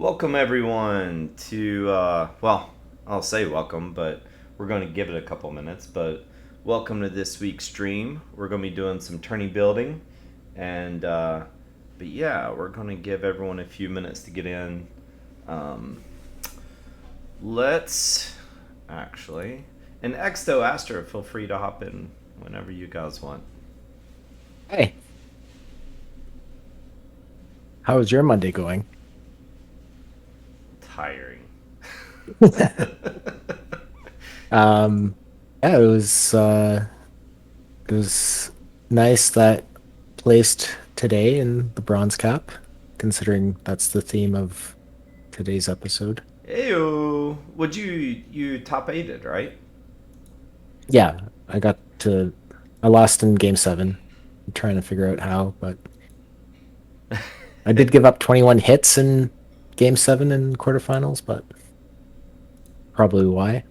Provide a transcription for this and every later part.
Welcome everyone to I'll say welcome, but we're going to give it a couple minutes. But welcome to this week's stream. We're going to be doing some tourney building, and but yeah, we're going to give everyone a few minutes to get in. Um, let's actually, and Exto Aster, feel free to hop in whenever you guys want. Hey, how was your Monday going? Tiring. Um, yeah, it was nice that placed today in the Bronze Cap, considering that's the theme of today's episode. Ew, would you top aided, right? Yeah, I lost in game seven. I'm trying to figure out how, but I did give up 21 hits in game seven in quarterfinals, but probably why.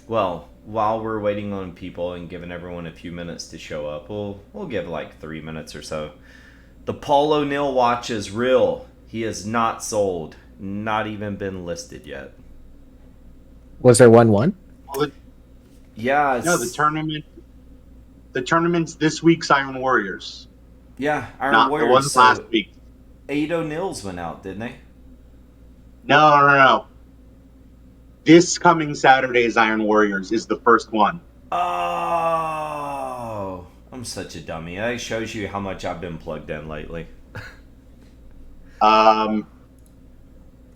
Well, while we're waiting on people and giving everyone a few minutes to show up, we'll give like 3 minutes or so. The Paul O'Neill watch is real. He is not sold, not even been listed yet. Was there 1-1? Well, Yeah, no, the tournament's this week's Iron Warriors. Iron Not it Warriors. wasn't last So week. 8 O'Neills went out, didn't they? No. This coming Saturday's Iron Warriors is the first one. Oh, I'm such a dummy. That shows you how much I've been plugged in lately. Um,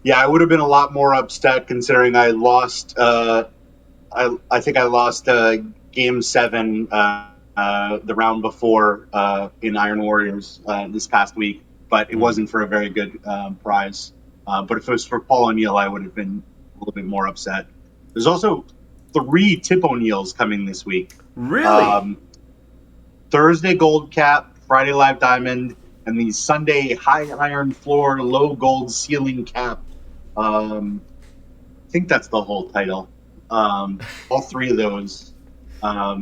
yeah, I would have been a lot more upset considering I lost. I think I lost game seven, the round before in Iron Warriors this past week, but it wasn't for a very good prize. But if it was for Paul O'Neill, I would have been a little bit more upset. There's also 3 Tip O'Neills coming this week. Really? Um, Thursday Gold Cap, Friday Live Diamond, and the Sunday High Iron Floor Low Gold Ceiling Cap. I think that's the whole title. All 3 of those are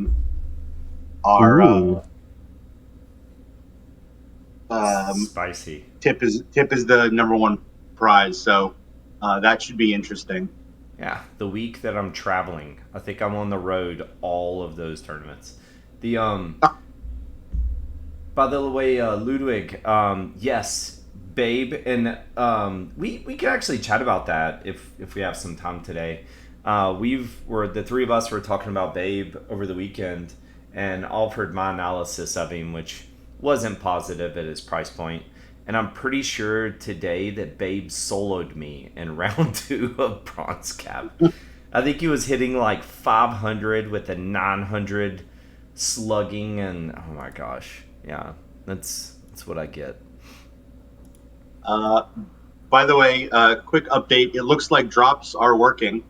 Ooh. Spicy. Tip is the number one prize, so that should be interesting. Yeah, the week that I'm traveling, I think I'm on the road all of those tournaments. The By the way, Ludwig, yes, Babe, and we can actually chat about that if we have some time today. We're the three of us were talking about Babe over the weekend, and I've heard my analysis of him, which wasn't positive at his price point. And I'm pretty sure today that Babe soloed me in round 2 of Bronze Cap. I think he was hitting like 500 with a 900 slugging, and oh my gosh, yeah, that's what I get. Uh, by the way, quick update. It looks like drops are working.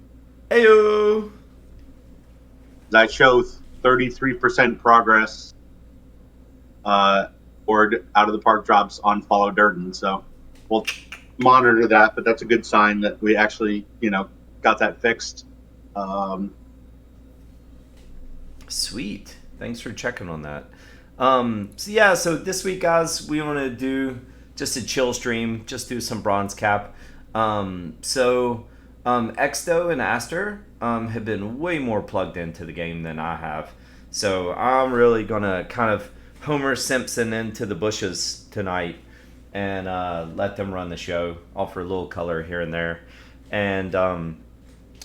Heyo. I show 33% progress toward out of the park drops on Follow Durden. So we'll monitor that, but that's a good sign that we actually, got that fixed. Sweet. Thanks for checking on that. So this week, guys, we want to do just a chill stream, just do some Bronze Cap. Exto and Aster have been way more plugged into the game than I have. So I'm really going to kind of Homer Simpson into the bushes tonight and let them run the show, offer a little color here and there. And I'm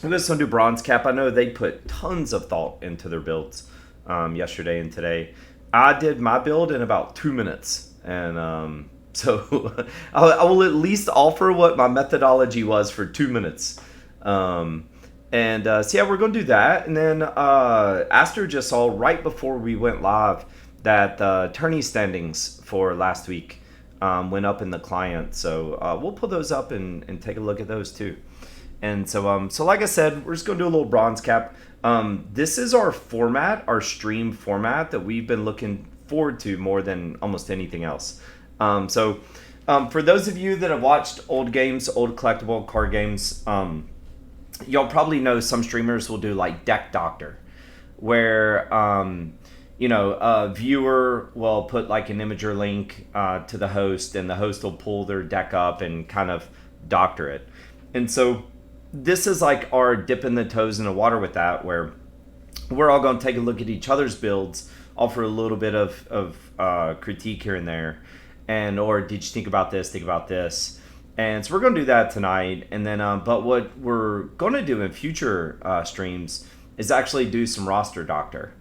just going to do Bronze Cap. I know they put tons of thought into their builds yesterday and today. I did my build in about 2 minutes. And so I will at least offer what my methodology was for 2 minutes. So yeah, we're going to do that. And then Aster just saw right before we went live that tourney standings for last week went up in the client. So we'll pull those up and take a look at those too. And so like I said, we're just going to do a little Bronze Cap. This is our format, our stream format that we've been looking forward to more than almost anything else. For those of you that have watched old games, old collectible card games, you'll probably know some streamers will do like Deck Doctor, where a viewer will put like an imager link to the host, and the host will pull their deck up and kind of doctor it. And so this is like our dipping the toes in the water with that, where we're all going to take a look at each other's builds, offer a little bit of critique here and there, and or did you think about this? Think about this. And so we're going to do that tonight, and then but what we're going to do in future streams is actually do some roster doctor,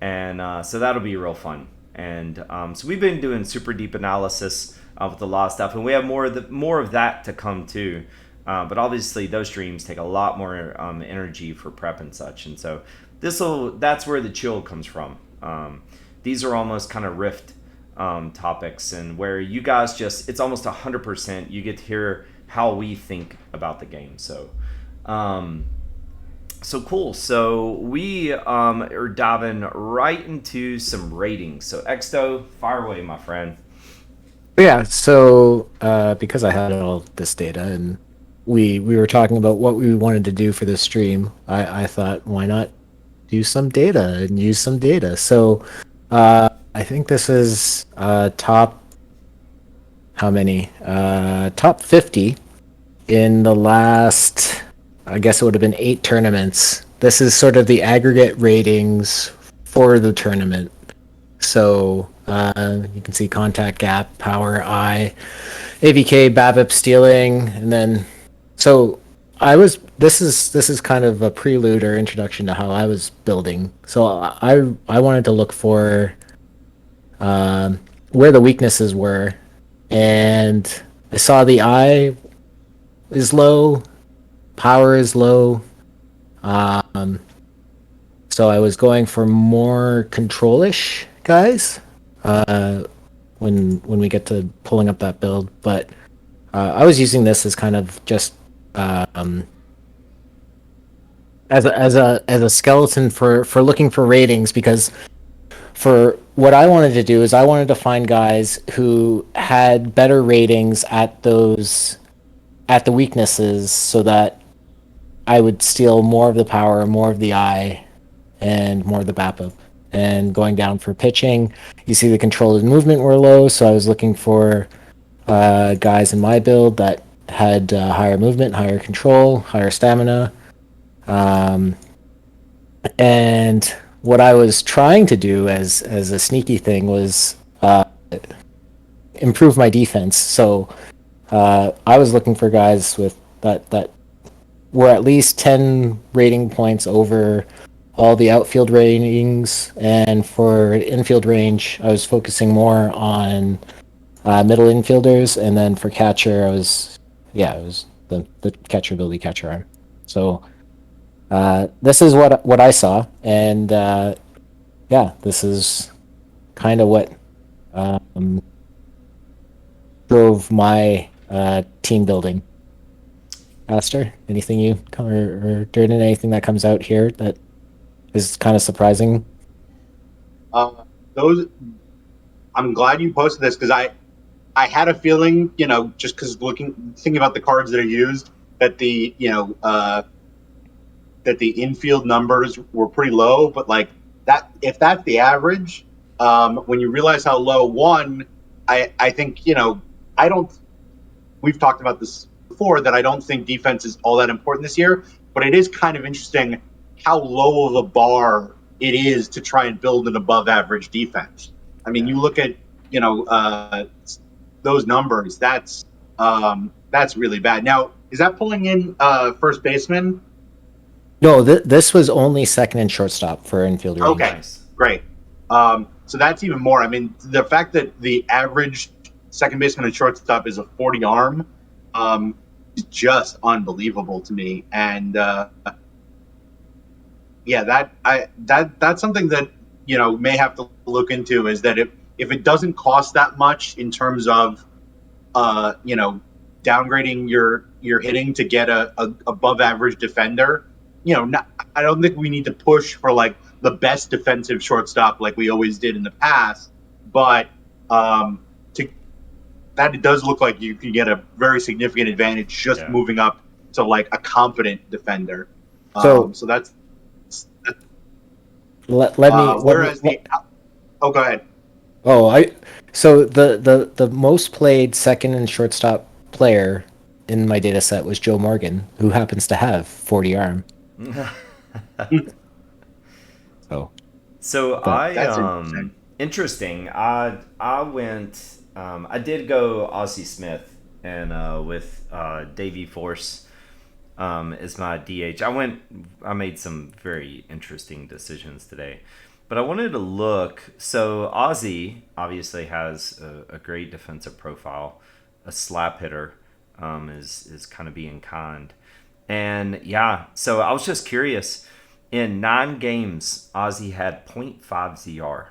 and so that'll be real fun. And so we've been doing super deep analysis with a lot of stuff, and we have more of that to come too. But obviously those streams take a lot more energy for prep and such, and so that's where the chill comes from. These are almost kind of rift topics, and where you guys it's almost 100% you get to hear how we think about the game. So so cool. So we are diving right into some ratings. So Exto, fire away, my friend. Yeah, so because I had all this data and we were talking about what we wanted to do for this stream, I thought, why not do some data and use some data? So I think this is top, how many? Top 50 in the last, I guess it would have been 8 tournaments. This is sort of the aggregate ratings for the tournament. So you can see contact, gap, power, eye, AVK, BABIP, stealing, and then so this is kind of a prelude or introduction to how I was building. So I wanted to look for where the weaknesses were, and I saw the eye is low, power is low. So I was going for more control-ish guys when we get to pulling up that build, but I was using this as kind of just as a skeleton for looking for ratings, because for what I wanted to do is I wanted to find guys who had better ratings at the weaknesses, so that I would steal more of the power, more of the eye, and more of the BAPIP. And going down for pitching, you see the control and movement were low, so I was looking for guys in my build that had higher movement, higher control, higher stamina. And what I was trying to do as a sneaky thing was improve my defense. So I was looking for guys with that were at least 10 rating points over all the outfield ratings, and for infield range, I was focusing more on middle infielders, and then for catcher, it was the catcher ability, catcher arm. So this is what I saw, and this is kind of what drove my team building. Aster, anything you or Durden, anything that comes out here that is kind of surprising? I'm glad you posted this, because I had a feeling, just because thinking about the cards that are used, that the infield numbers were pretty low. But like that, if that's the average, when you realize how low I think I don't. We've talked about this before, that I don't think defense is all that important this year, but it is kind of interesting how low of a bar it is to try and build an above average defense. I mean, you look at those numbers. That's really bad. Now, is that pulling in first baseman? No, this was only second and shortstop for infield range. Okay, great. So that's even more. I mean, the fact that the average second baseman and shortstop is a 40 arm is just unbelievable to me. And that's something that may have to look into, is that if it doesn't cost that much in terms of downgrading your hitting to get a above average defender, I don't think we need to push for like the best defensive shortstop like we always did in the past, but that it does look like you can get a very significant advantage just moving up to like a competent defender. So that's let me. Whereas Oh, go ahead. Oh, so the most played second and shortstop player in my data set was Joe Morgan, who happens to have 40 arm. So So that I That's interesting. interesting. I went I did go Ozzie Smith and with Davey Force as my DH. I made some very interesting decisions today. But I wanted to look. So Ozzy obviously has a great defensive profile, a slap hitter, is kind of being kind, and yeah. So I was just curious. In 9 games, Ozzy had .5 ZR.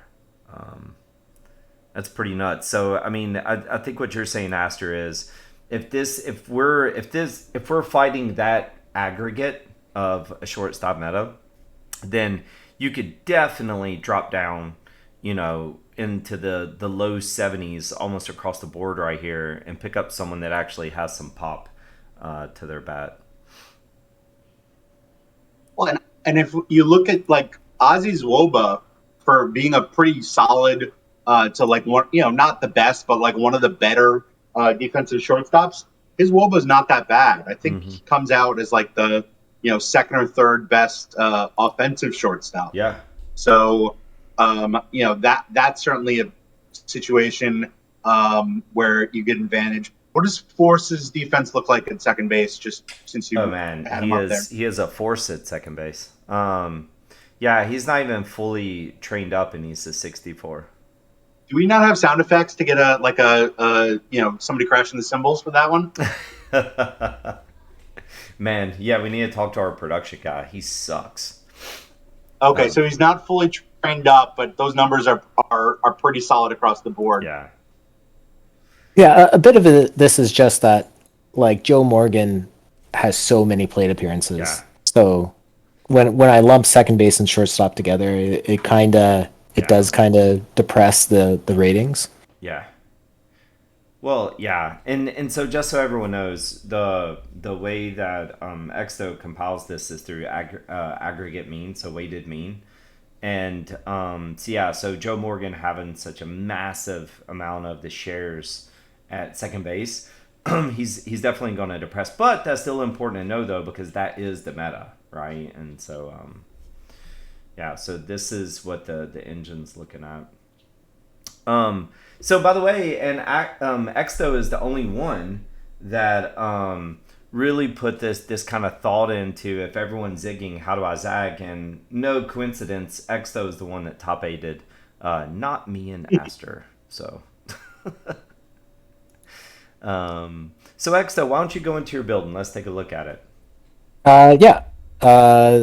That's pretty nuts. So I mean, I think what you're saying, Aster, is if we're fighting that aggregate of a shortstop meta, then you could definitely drop down, into the low 70s almost across the board right here and pick up someone that actually has some pop to their bat. Well, and if you look at like Ozzy's Woba for being a pretty solid to like one, not the best, but like one of the better defensive shortstops, his Woba is not that bad. I think Mm-hmm. he comes out as like the second or third best offensive shortstop. Yeah. So that's certainly a situation where you get advantage. What does Force's defense look like at second base? Just since Oh you man, had him up there. he is a force at second base. Yeah, he's not even fully trained up, and he's a 64. Do we not have sound effects to get somebody crashing the cymbals for that one? Man, yeah, we need to talk to our production guy. He sucks. Okay, Um, so he's not fully trained up, but those numbers are pretty solid across the board. yeah, yeah, a bit of this is just that like Joe Morgan has so many plate yeah, appearances. So when I lump second base and shortstop together, it yeah, does kind of depress the ratings. yeah. Well, yeah, and so just so everyone knows, the way that Exto compiles this is through aggregate mean, so weighted mean, and so yeah, so Joe Morgan having such a massive amount of the shares at second base, he's definitely going to depress, but that's still important to know though because that is the meta, right? And so yeah, so this is what the engine's looking at. So by the way, and Exto is the only one that really put this kind of thought into if everyone's zigging, how do I zag? And no coincidence, Exto is the one that top aided, not me and Aster. So, so Exto, why don't you go into your build and let's take a look at it. Yeah.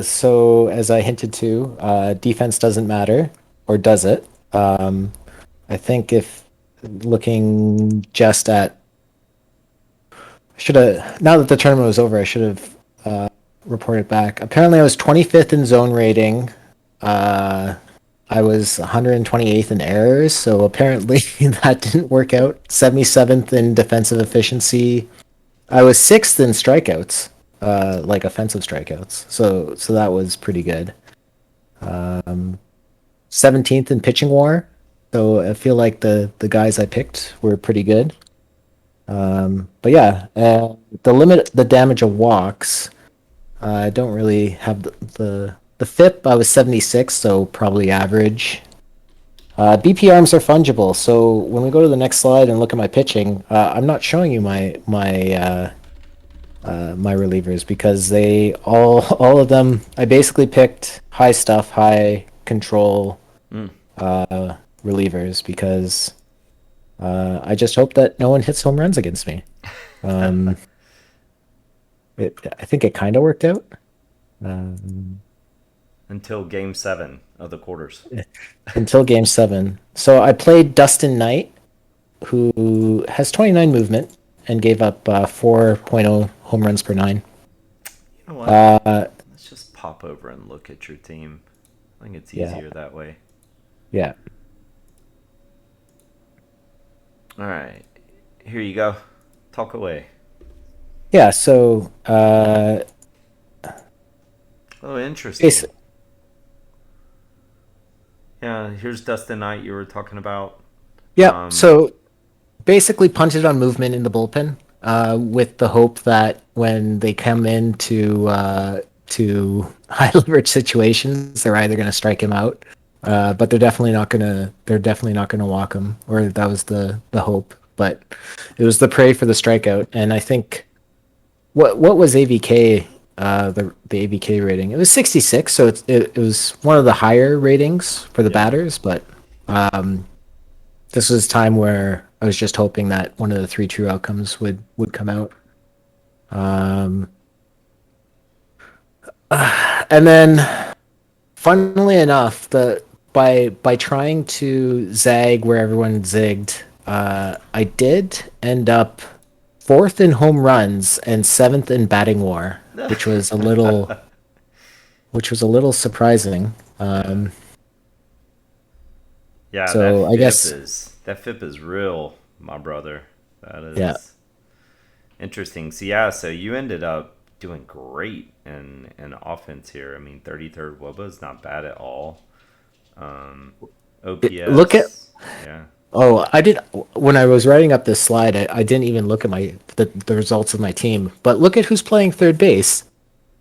So as I hinted to, defense doesn't matter, or does it? I think if looking just at, should have, now that the tournament was over, I should have reported back. Apparently, I was 25th in zone rating. Uh, I was 128th in errors, so apparently that didn't work out. 77th in defensive efficiency. I was 6th in strikeouts, like offensive strikeouts. So that was pretty good. 17th in pitching WAR. So I feel like the guys I picked were pretty good. But yeah, the damage of walks. I don't really have the FIP. I was 76, so probably average. BP arms are fungible, so when we go to the next slide and look at my pitching, I'm not showing you my relievers because they all of them. I basically picked high stuff, high control Mm. relievers because I just hope that no one hits home runs against me. Um, I think it kind of worked out. Um, Until game 7 of the quarters. until game 7. So I played Dustin Knight, who has 29 movement and gave up 4.0 home runs per 9. You know what? Let's just pop over and look at your team. I think it's Yeah, easier that way. yeah. All right, here you go. Talk away. Yeah, so Oh, interesting. basi- Yeah, here's Dustin Knight you were talking about. Yeah. So basically punted on movement in the bullpen, with the hope that when they come into to high leverage situations, they're either going to strike him out, but they're definitely not going to. They're definitely not going to walk him, or that was the hope. But it was the prey for the strikeout, and I think what was AVK, the AVK rating? It was 66, so it was one of the higher ratings for the batters, but this was a time where I was just hoping that one of the three true outcomes would come out. And then, funnily enough, the by trying to zag where everyone zigged, I did end up fourth in home runs and seventh in batting war, which was a little surprising. Yeah, So that I guess that FIP is real, my brother. That is yeah. interesting. So yeah, so you ended up doing great in offense here. I mean, 33rd WOBA is not bad at all. OPS. Look at yeah. Oh, I did when I was writing up this slide. I didn't even look at the results of my team. But look at who's playing third base,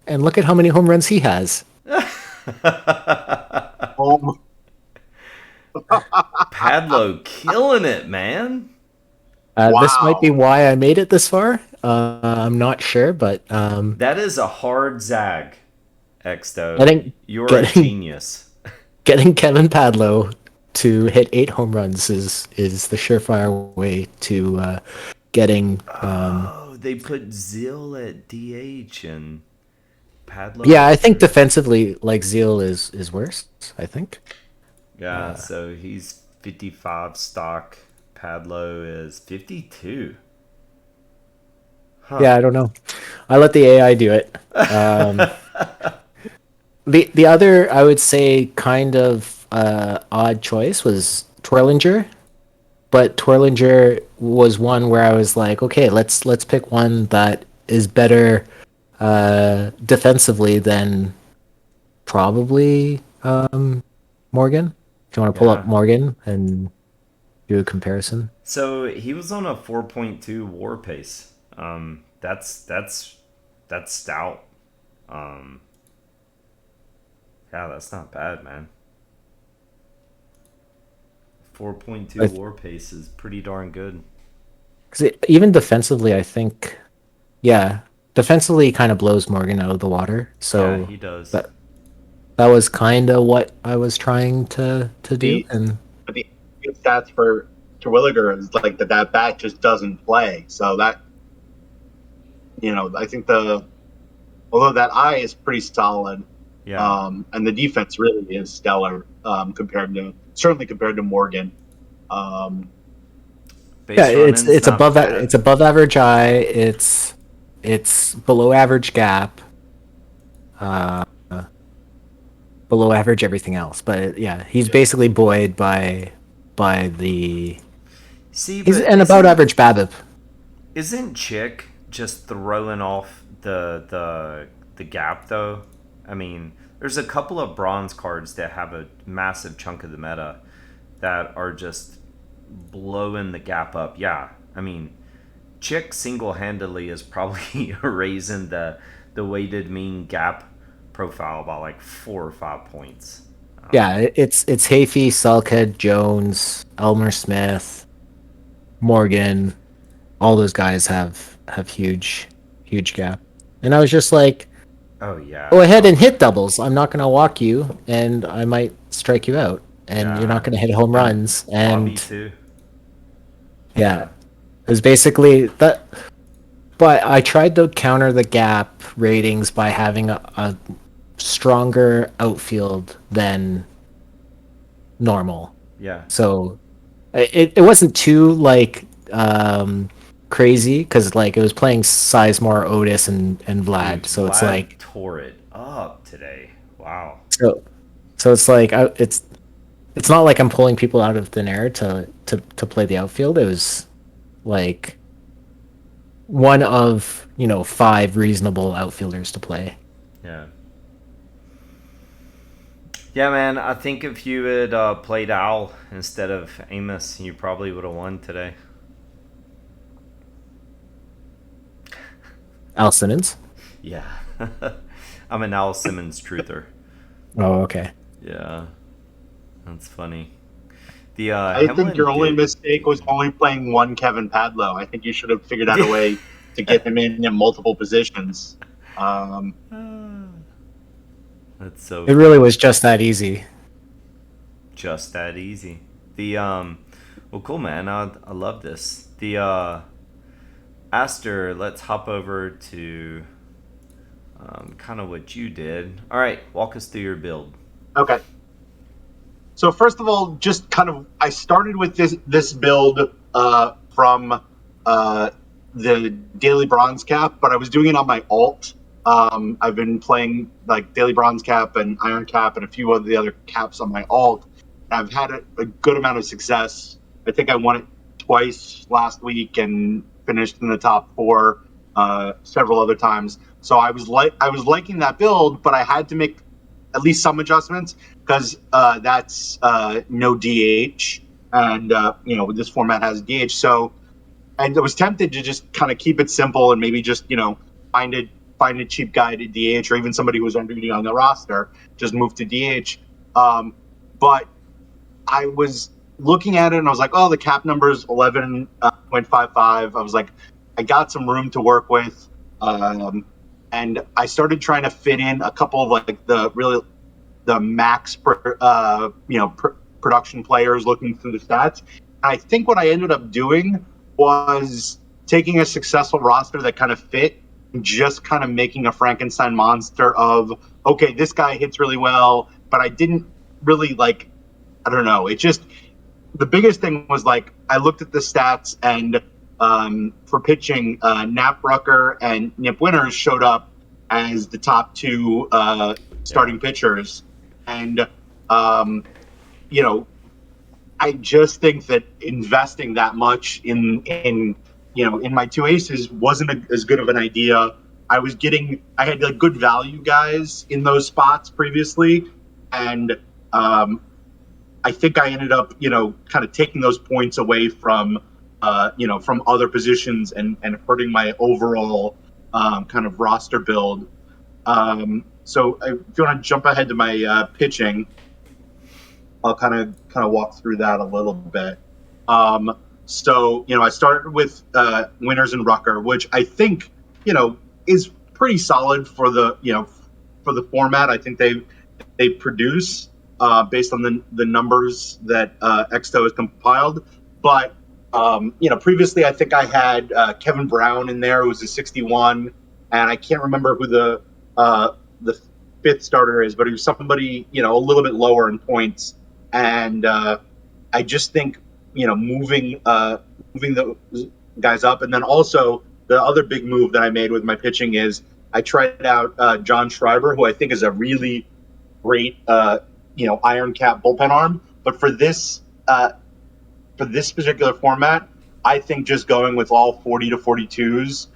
and look at how many home runs he has. Home. Padlo killing it, man. This might be Wow. why I made it this far. I'm not sure, but That is a hard zag, Exto. getting You're a getting genius. getting Kevin Padlo to hit 8 home runs is the surefire way to getting. Oh, they put Zill at DH and Padlo. Yeah, I think defensively, like Zeal is worse. I think. Yeah, so he's 55 stock. Padlo is 52. Huh. Yeah, I don't know. I let the AI do it. The other, I would say, kind of odd choice was Twirlinger, but Twirlinger was one where I was like, okay, let's pick one that is better defensively than probably Morgan. If you want to pull up Yeah. Morgan and do a comparison. So he was on a 4.2 WAR pace. That's stout. Um, yeah, that's not bad, man. 4.2 I- WAR pace is pretty darn good. 'Cause even defensively, I think, yeah, defensively kind of blows Morgan out of the water. Yeah, So he does. that was kind of what I was trying to do, The and but the stats for Terwilliger is like that bat just doesn't play. So that I think although that eye is pretty solid, Yeah. and the defense really is stellar, certainly compared to Morgan. Base yeah, running's it's not above bad. it's above average eye. It's below average gap, uh, below average everything else. But yeah, he's basically buoyed by the See, he's but an about average BABIP. isn't Chick just throwing off the gap though? I mean, there's a couple of bronze cards that have a massive chunk of the meta that are just blowing the gap up. Yeah, I mean, Chick single-handedly is probably raising the weighted mean gap profile by like 4 or 5 points. Yeah, it's Hafey, Sulkhead, Jones, Elmer Smith, Morgan. All those guys have huge gap. And I was just like, Oh yeah. go ahead and hit doubles. I'm not gonna walk you, and I might strike you out, and you're not Yeah. gonna hit home runs. Bobby And too. yeah, it was basically that. But I tried to counter the gap ratings by having a stronger outfield than normal. Yeah. So it wasn't too like crazy because like it was playing Sizemore, Otis, and Vlad. Dude, So it's Vlad like tore it up today. Wow. so it's like it's not like I'm pulling people out of thin air to play the outfield. It was like one of 5 reasonable outfielders to play. Yeah. Yeah, man. I think if you had played Al instead of Amos, you probably would have won today. Al Simmons. Yeah. I'm an Al Simmons truther. Oh, okay. Yeah. That's funny. The I think Hemlin your only did. mistake was only playing one Kevin Padlow. I think you should have figured out a way to get him in multiple positions. Um, That's so It really was just that easy. just that easy. The well, cool, man. I love this. The Aster, let's hop over to kind of what you did. All right, walk us through your build. okay. So first of all, just kind of, I started with this build from the Daily Bronze Cap, but I was doing it on my alt. I've been playing like Daily Bronze Cap and Iron Cap and a few of the other caps on my alt. I've had a good amount of success. I think I won it twice last week and finished in the top four several other times. So I was liking that build, but I had to make at least some adjustments because that's no DH, and this format has DH. So, and I was tempted to just kind of keep it simple and maybe just find a cheap guy to DH, or even somebody who was already on the roster, just move to DH. But I was looking at it and I was like, oh, the cap number is 11.55. I was like, I got some room to work with. And I started trying to fit in a couple of like the max production players looking through the stats. And I think what I ended up doing was taking a successful roster that kind of fit, and just kind of making a Frankenstein monster of, okay, this guy hits really well, but I didn't really like, I don't know. It just, the biggest thing was like, I looked at the stats, and for pitching, Nap Rucker and Nip Winters showed up as the top two starting pitchers. And, I just think that investing that much in my two aces wasn't as good of an idea. I had like good value guys in those spots previously, and I think I ended up kind of taking those points away from from other positions, and hurting my overall kind of roster build. So if you want to jump ahead to my pitching, I'll kind of walk through that a little bit. So I started with Winters and Rucker, which I think is pretty solid for the for the format. I think they produce based on the numbers that Exto has compiled. But previously I think I had Kevin Brown in there, who was a 61, and I can't remember who the fifth starter is, but he was somebody a little bit lower in points. And I just think moving the guys up, and then also the other big move that I made with my pitching is I tried out John Schreiber, who I think is a really great Iron Cap bullpen arm. But for this particular format, I think just going with all 40 to 42s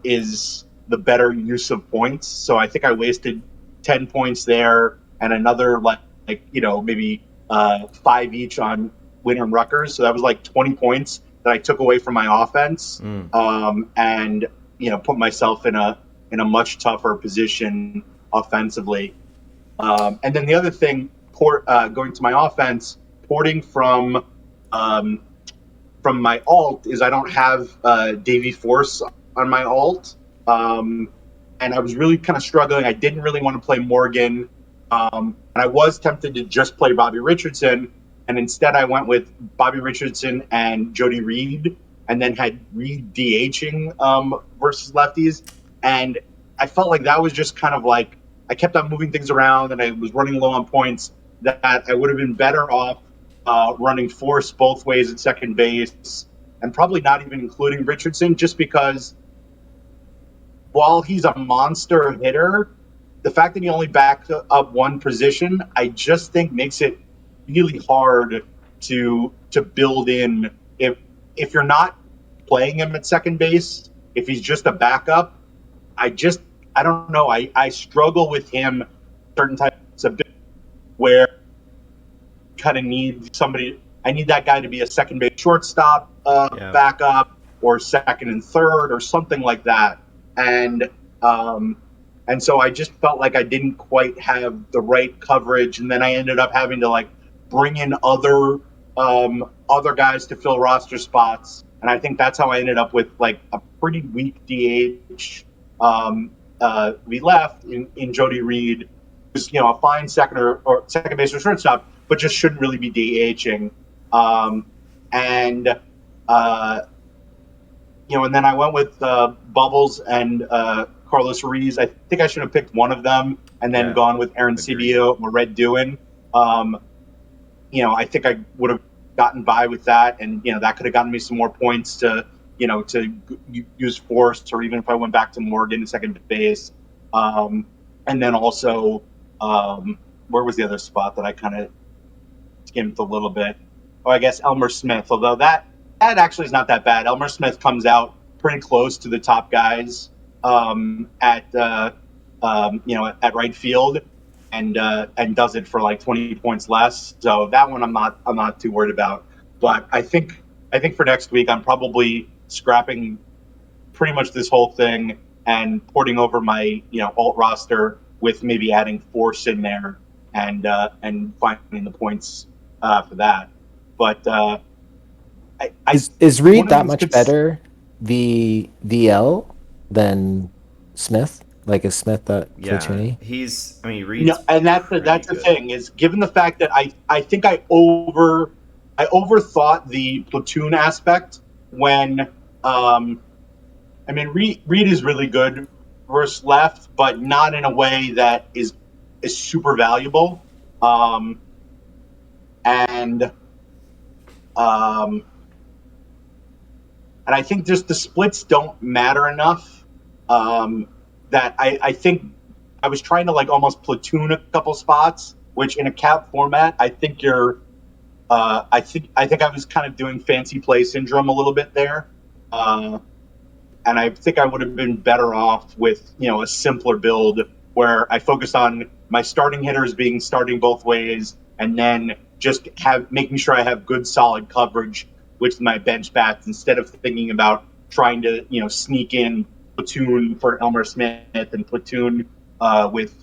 is the better use of points. So I think I wasted 10 points there, and another maybe 5 each on Winter and Rutgers. So that was like 20 points that I took away from my offense, and put myself in a much tougher position offensively. And then the other thing, going to my offense, porting from my alt, is I don't have Davey Force on my alt, and I was really kind of struggling. I didn't really want to play Morgan. And I was tempted to just play Bobby Richardson, and instead I went with Bobby Richardson and Jody Reed, and then had Reed DHing versus lefties. And I felt like that was just kind of like, I kept on moving things around, and I was running low on points, that I would have been better off running Force both ways at second base, and probably not even including Richardson, just because while he's a monster hitter, the fact that he only backed up one position, I just think makes it really hard to build in. If you're not playing him at second base, if he's just a backup, I don't know. I struggle with him certain types of where kind of need somebody. I need that guy to be a second base shortstop Yeah. backup, or second and third, or something like that. And um, and so I just felt like I didn't quite have the right coverage, and then I ended up having to like bring in other guys to fill roster spots, and I think that's how I ended up with like a pretty weak DH. We left in Jody Reed, who's a fine second or second base or shortstop, but just shouldn't really be DHing. Um, and and then I went with Bubbles and Carlos Ruiz. I think I should have picked one of them and then Yeah. gone with Aaron Agreed. Cibio or Red Dewin. I think I would have gotten by with that, and that could have gotten me some more points to use Force, or even if I went back to Morgan in second base. And then also, where was the other spot that I kind of skimmed a little bit? Oh, I guess Elmer Smith. Although that actually is not that bad. Elmer Smith comes out pretty close to the top guys at right field, and does it for like 20 points less. So that one I'm not too worried about. But I think for next week I'm probably scrapping pretty much this whole thing and porting over my alt roster with maybe adding Force in there and finding the points for that. But Is Reed one of that these much could- better the VL than Smith? Like, is Smith that Yeah. Platoony? Reed's No, and that's the pretty good. thing is, given the fact that I think I overthought the platoon aspect when Reed is really good versus left, but not in a way that is super valuable. And I think just the splits don't matter enough. That I think I was trying to like almost platoon a couple spots, which in a cap format, I think you're. I think I was kind of doing fancy play syndrome a little bit there, and I think I would have been better off with a simpler build where I focus on my starting hitters being starting both ways, and then just making sure I have good solid coverage with my bench bats instead of thinking about trying to sneak in platoon for Elmer Smith and platoon with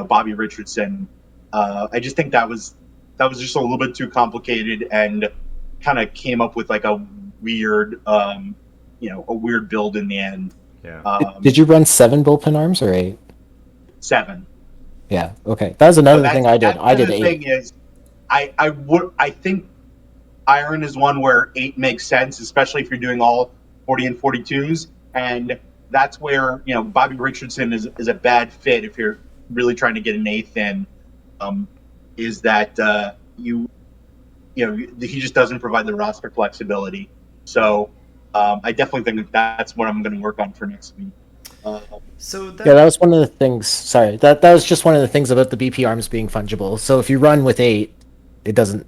Bobby Richardson. I just think that was just a little bit too complicated, and kind of came up with like a weird build in the end. Yeah. Did you run 7 bullpen arms or 8? 7. Yeah. Okay. That was another thing I did. I did the 8. Thing is, I think Iron is one where 8 makes sense, especially if you're doing all 40 and 42s, and that's where Bobby Richardson is a bad fit if you're really trying to get an 8th in. Is that he just doesn't provide the roster flexibility. So I definitely think that's what I'm going to work on for next week. That was one of the things. Sorry, that was just one of the things about the BP arms being fungible. So if you run with 8, it doesn't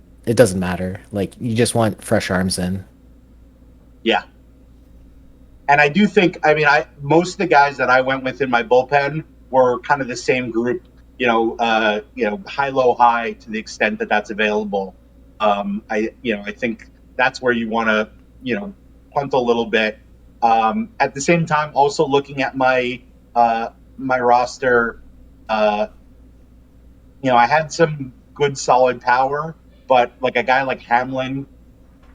matter. Like, you just want fresh arms in. Yeah. And I do think, most of the guys that I went with in my bullpen were kind of the same group, high, low, high, to the extent that that's available. I think that's where you want to, punt a little bit. At the same time, also looking at my roster, I had some good solid power, but like a guy like Hamlin,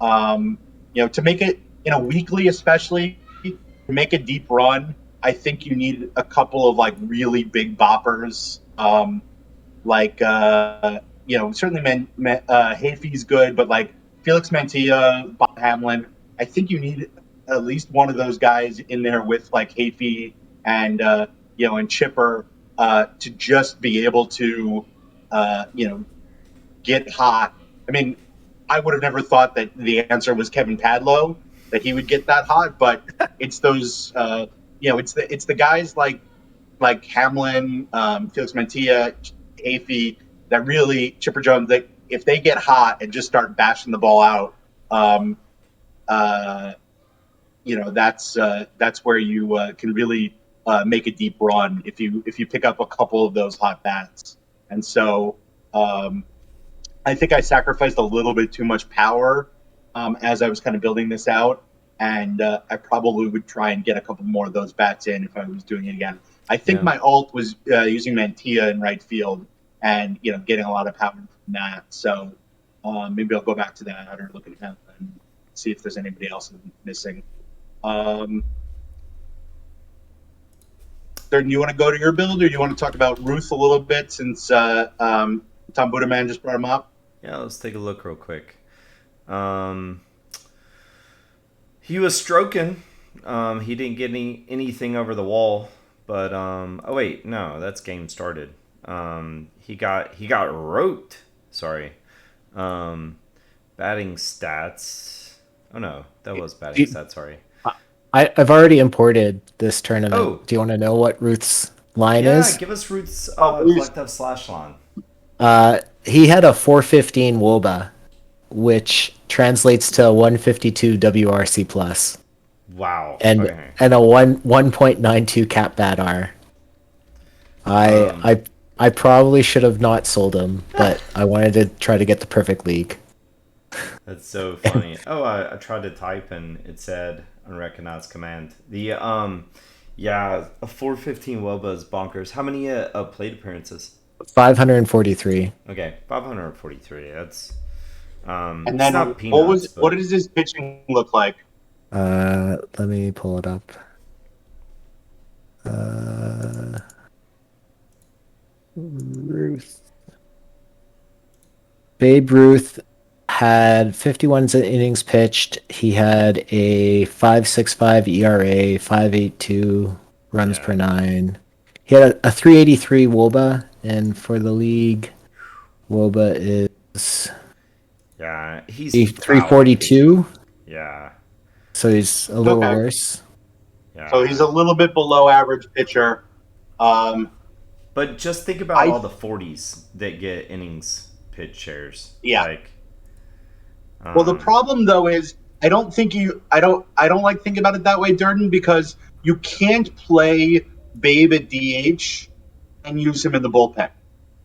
to make it in a weekly, especially to make a deep run, I think you need a couple of like really big boppers. Certainly Hafey's good, but like Felix Mantilla, Bob Hamlin, I think you need at least one of those guys in there with like Hafey and and Chipper to just be able to get hot. I would have never thought that the answer was Kevin Padlo, that he would get that hot, but it's those it's the guys like Hamlin, Felix Mantilla, Hafey, that really, Chipper Jones, that if they get hot and just start bashing the ball out, that's where you can really make a deep run if you pick up a couple of those hot bats. And so I think I sacrificed a little bit too much power as I was kind of building this out, and I probably would try and get a couple more of those bats in if I was doing it again. I think Yeah. my alt was using Mantilla in right field, and getting a lot of power from that. So maybe I'll go back to that or look at him and see if there's anybody else I'm missing. Durden, you want to go to your build, or you want to talk about Ruth a little bit since Tom Budaman just brought him up? Yeah, let's take a look real quick. He was stroking. He didn't get anything over the wall, but oh wait, no, that's game started. He got roped. Sorry. Batting stats. Oh no, that was batting stats. Sorry. I've already imported this tournament. Oh. Do you want to know what Ruth's line Yeah, is? give us Ruth's please. collective slash line. He had a 415 Woba, which translates to 152 WRC plus, Wow. and Okay. and a 1.92 cap bat R. I probably should have not sold him, but I wanted to try to get the perfect league. That's so funny. Oh, I tried to type and it said unrecognized command. The yeah, a 415 Woba is bonkers. How many plate appearances? 543. Okay, 543. That's And it's then not peanuts, but what does his pitching look like? Let me pull it up. Ruth. Babe Ruth had 51 innings pitched. He had a 5.65 ERA, 5.82 runs per nine. He had a 383 Woba, and for the league, Woba is yeah, he's 342. Yeah, So he's a little Okay. worse. yeah. So he's a little bit below average pitcher. But just think about all the 40s that get innings pitch shares. Yeah. Like, Well, the problem though is I don't like thinking about it that way, Durden, because you can't play Babe at DH and use him in the bullpen.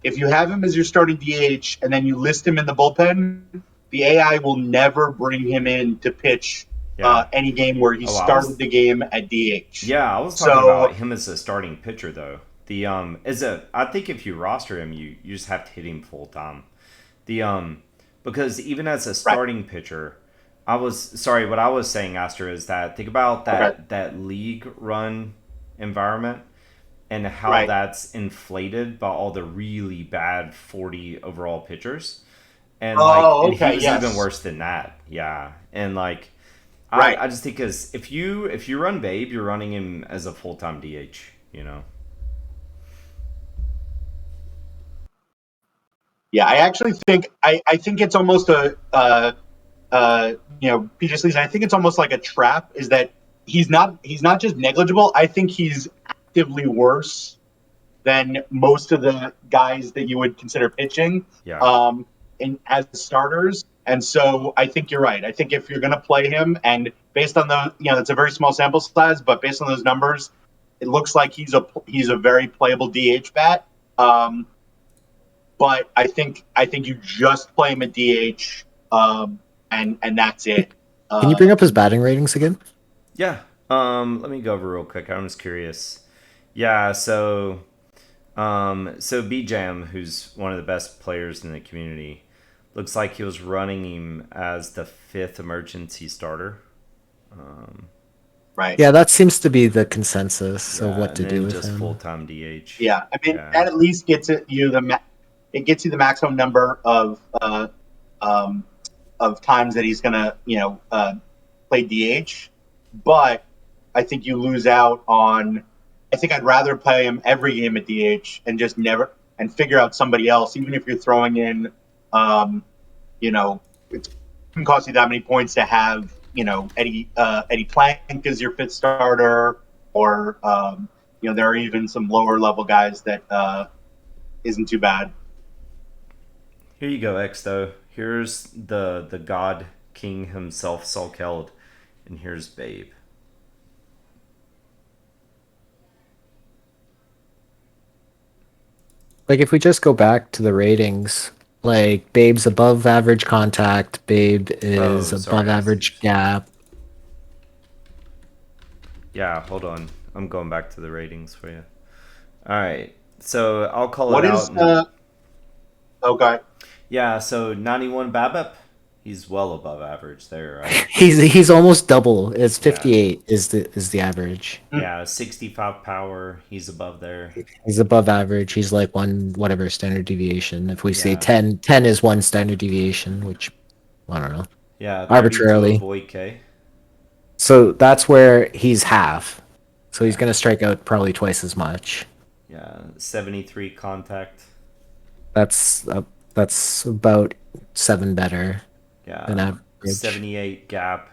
If you have him as your starting DH and then you list him in the bullpen, the AI will never bring him in to pitch any game where he started the game at DH. Yeah, I was talking about him as a starting pitcher though. The I think if you roster him, you just have to hit him full time. Because even as a starting pitcher, what I was saying, Aster, is that think about that league run environment and how that's inflated by all the really bad 40 overall pitchers. And and he was even worse than that. Yeah. And like I just think because if you run Babe, you're running him as a full-time DH, you know. Yeah, I actually think I think it's almost PJ Sleaze, I think it's almost like a trap, is that he's not just negligible. I think he's actively worse than most of the guys that you would consider pitching as starters. And so I think you're right. I think if you're going to play him, and based on it's a very small sample size, but based on those numbers, it looks like he's a very playable DH bat. But I think you just play him at DH, and that's it. Can you bring up his batting ratings again? Yeah. Let me go over real quick. I'm just curious. Yeah. So B-Jam, who's one of the best players in the community, looks like he was running him as the 5th emergency starter. Right. Yeah, that seems to be the consensus of what to do with just him. full-time DH. Yeah, I mean that at least gets you the maximum number of times that he's gonna play DH, but I think you lose out on. I think I'd rather play him every game at DH and just never and figure out somebody else, even if you're throwing in, it can cost you that many points to have Eddie Plank as your 5th starter, or there are even some lower level guys that isn't too bad. Here you go, X though. Here's the God King himself, Salkeld, and here's Babe. like if we just go back to the ratings, like Babe's above average contact, Babe is Oh, above sorry, I see. average gap. Yeah, hold on. I'm going back to the ratings for you. All right. So I'll call What it is out. And, okay? yeah, so 91 BABIP. He's well above average there, right? He's almost double. It's Yeah. 58 is the average. Yeah, 65 power. He's above there. He's above average. He's like one whatever standard deviation. If we say Yeah. 10 is one standard deviation, which I don't know, Yeah, 32 arbitrarily. avoid K. So that's where he's half. So he's Yeah. gonna strike out probably twice as much. Yeah, 73 contact. That's that's about 7 better than Yeah, average. 78 gap.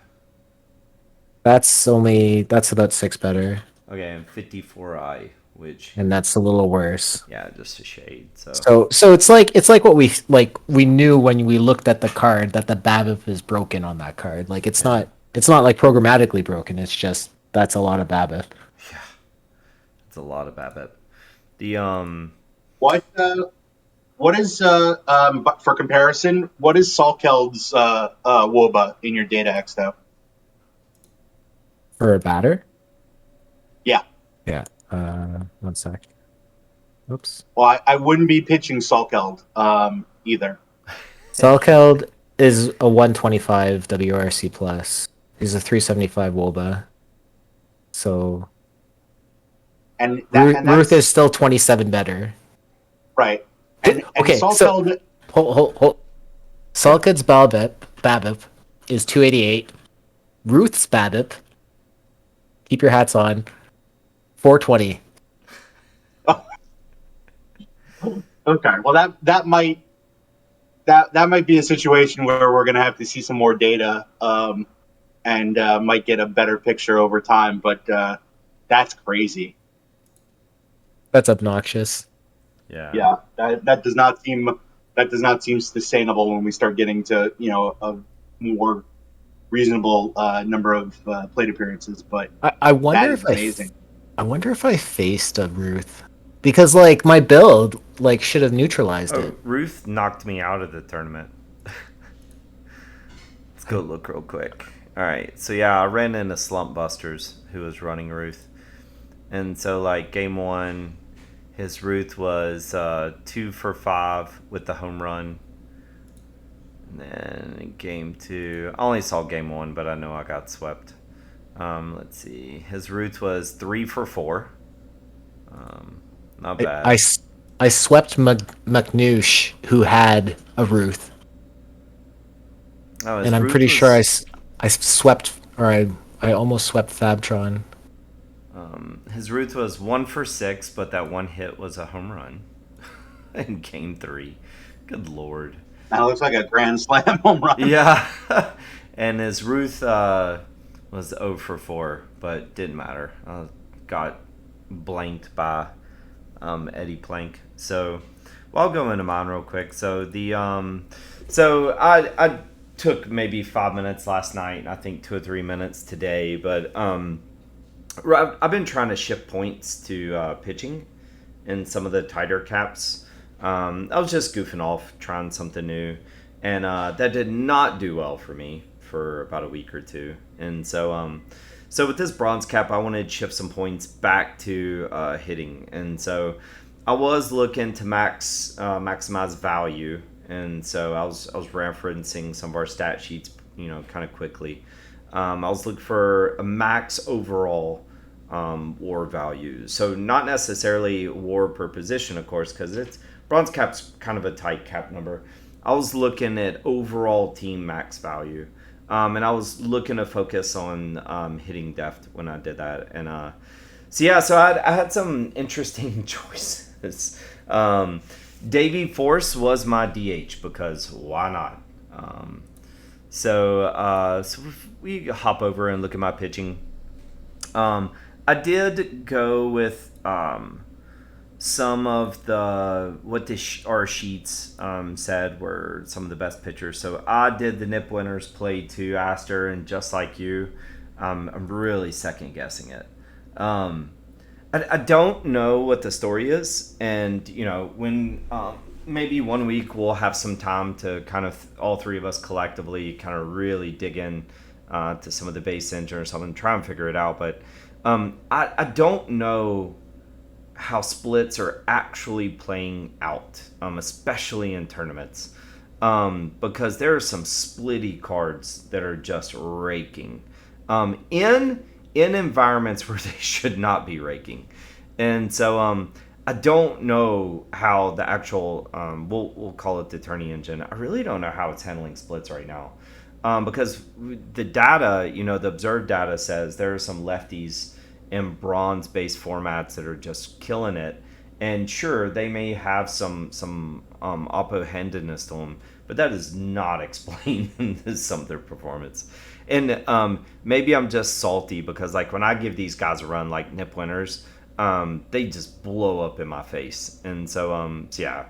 That's about 6 better, Okay, and 54 I, which, and that's a little worse. yeah, just a shade. So, So it's like what we knew when we looked at the card that the BABIP is broken on that card. Like yeah. it's not like programmatically broken. It's just that's a lot of BABIP. Yeah, it's a lot of BABIP. The, What is but for comparison, what is Salkeld's WOBA in your data X though? For a batter. Yeah. Yeah. 1 sec. Oops. Well, I wouldn't be pitching Salkeld either. Salkeld is a 125 WRC plus. He's a 375 WOBA. So And Ruth is still 27 better. right. And Okay, Salkeld, Hold. Salkeld's BABIP is 288. Ruth's BABIP, keep your hats on, 420. okay. Well, that might be a situation where we're going to have to see some more data and might get a better picture over time. But that's crazy. That's obnoxious. yeah. Yeah, that does not seem sustainable when we start getting to a more reasonable number of plate appearances. But I wonder that if is amazing. I wonder if I faced a Ruth because like my build like should have neutralized Oh, it. Ruth knocked me out of the tournament. Let's go look real quick. All right, so yeah, I ran into Slump Busters, who was running Ruth, and so like game one, his Ruth was 2 for 5 with the home run. And then in game two, I only saw game one, but I know I got swept. Let's see, his Ruth was 3 for 4. Not bad. I swept McNoosh, who had a Ruth, Oh, his and I'm Ruth pretty was- sure I swept or I almost swept Fabtron. His Ruth was 1 for 6, but that one hit was a home run in game 3. Good lord. That looks like a grand slam home run. Yeah. And his Ruth was 0 for 4, but didn't matter. Got blanked by Eddie Plank. So, well, I'll go into mine real quick. So the so I took maybe 5 minutes last night, and I think 2 or 3 minutes today, but I've been trying to shift points to pitching in some of the tighter caps. I was just goofing off, trying something new, and that did not do well for me for about a week or two. And so, so with this bronze cap, I wanted to shift some points back to hitting, and so I was looking to maximize value, and so I was referencing some of our stat sheets, kind of quickly. I was looking for a max overall WAR value. So not necessarily WAR per position, of course, because it's bronze cap's kind of a tight cap number. I was looking at overall team max value, and I was looking to focus on hitting depth when I did that. And so I had some interesting choices. Davey Force was my DH because why not? So we hop over and look at my pitching. I did go with some of what our sheets said were some of the best pitchers. So I did the Nip winners played to Aster, and just like you, I'm really second guessing it. I don't know what the story is, and when maybe one week we'll have some time to kind of all three of us collectively kind of really dig in to some of the base engine or something, try and figure it out. But I don't know how splits are actually playing out, especially in tournaments, because there are some splitty cards that are just raking in environments where they should not be raking, and so I don't know how the actual we'll call it the tourney engine. I really don't know how it's handling splits right now, because the data, the observed data says there are some lefties in bronze-based formats that are just killing it. And sure, they may have some oppo-handedness to them, but that is not explaining some of their performance. And maybe I'm just salty because like when I give these guys a run like Nip Winners, they just blow up in my face. And so so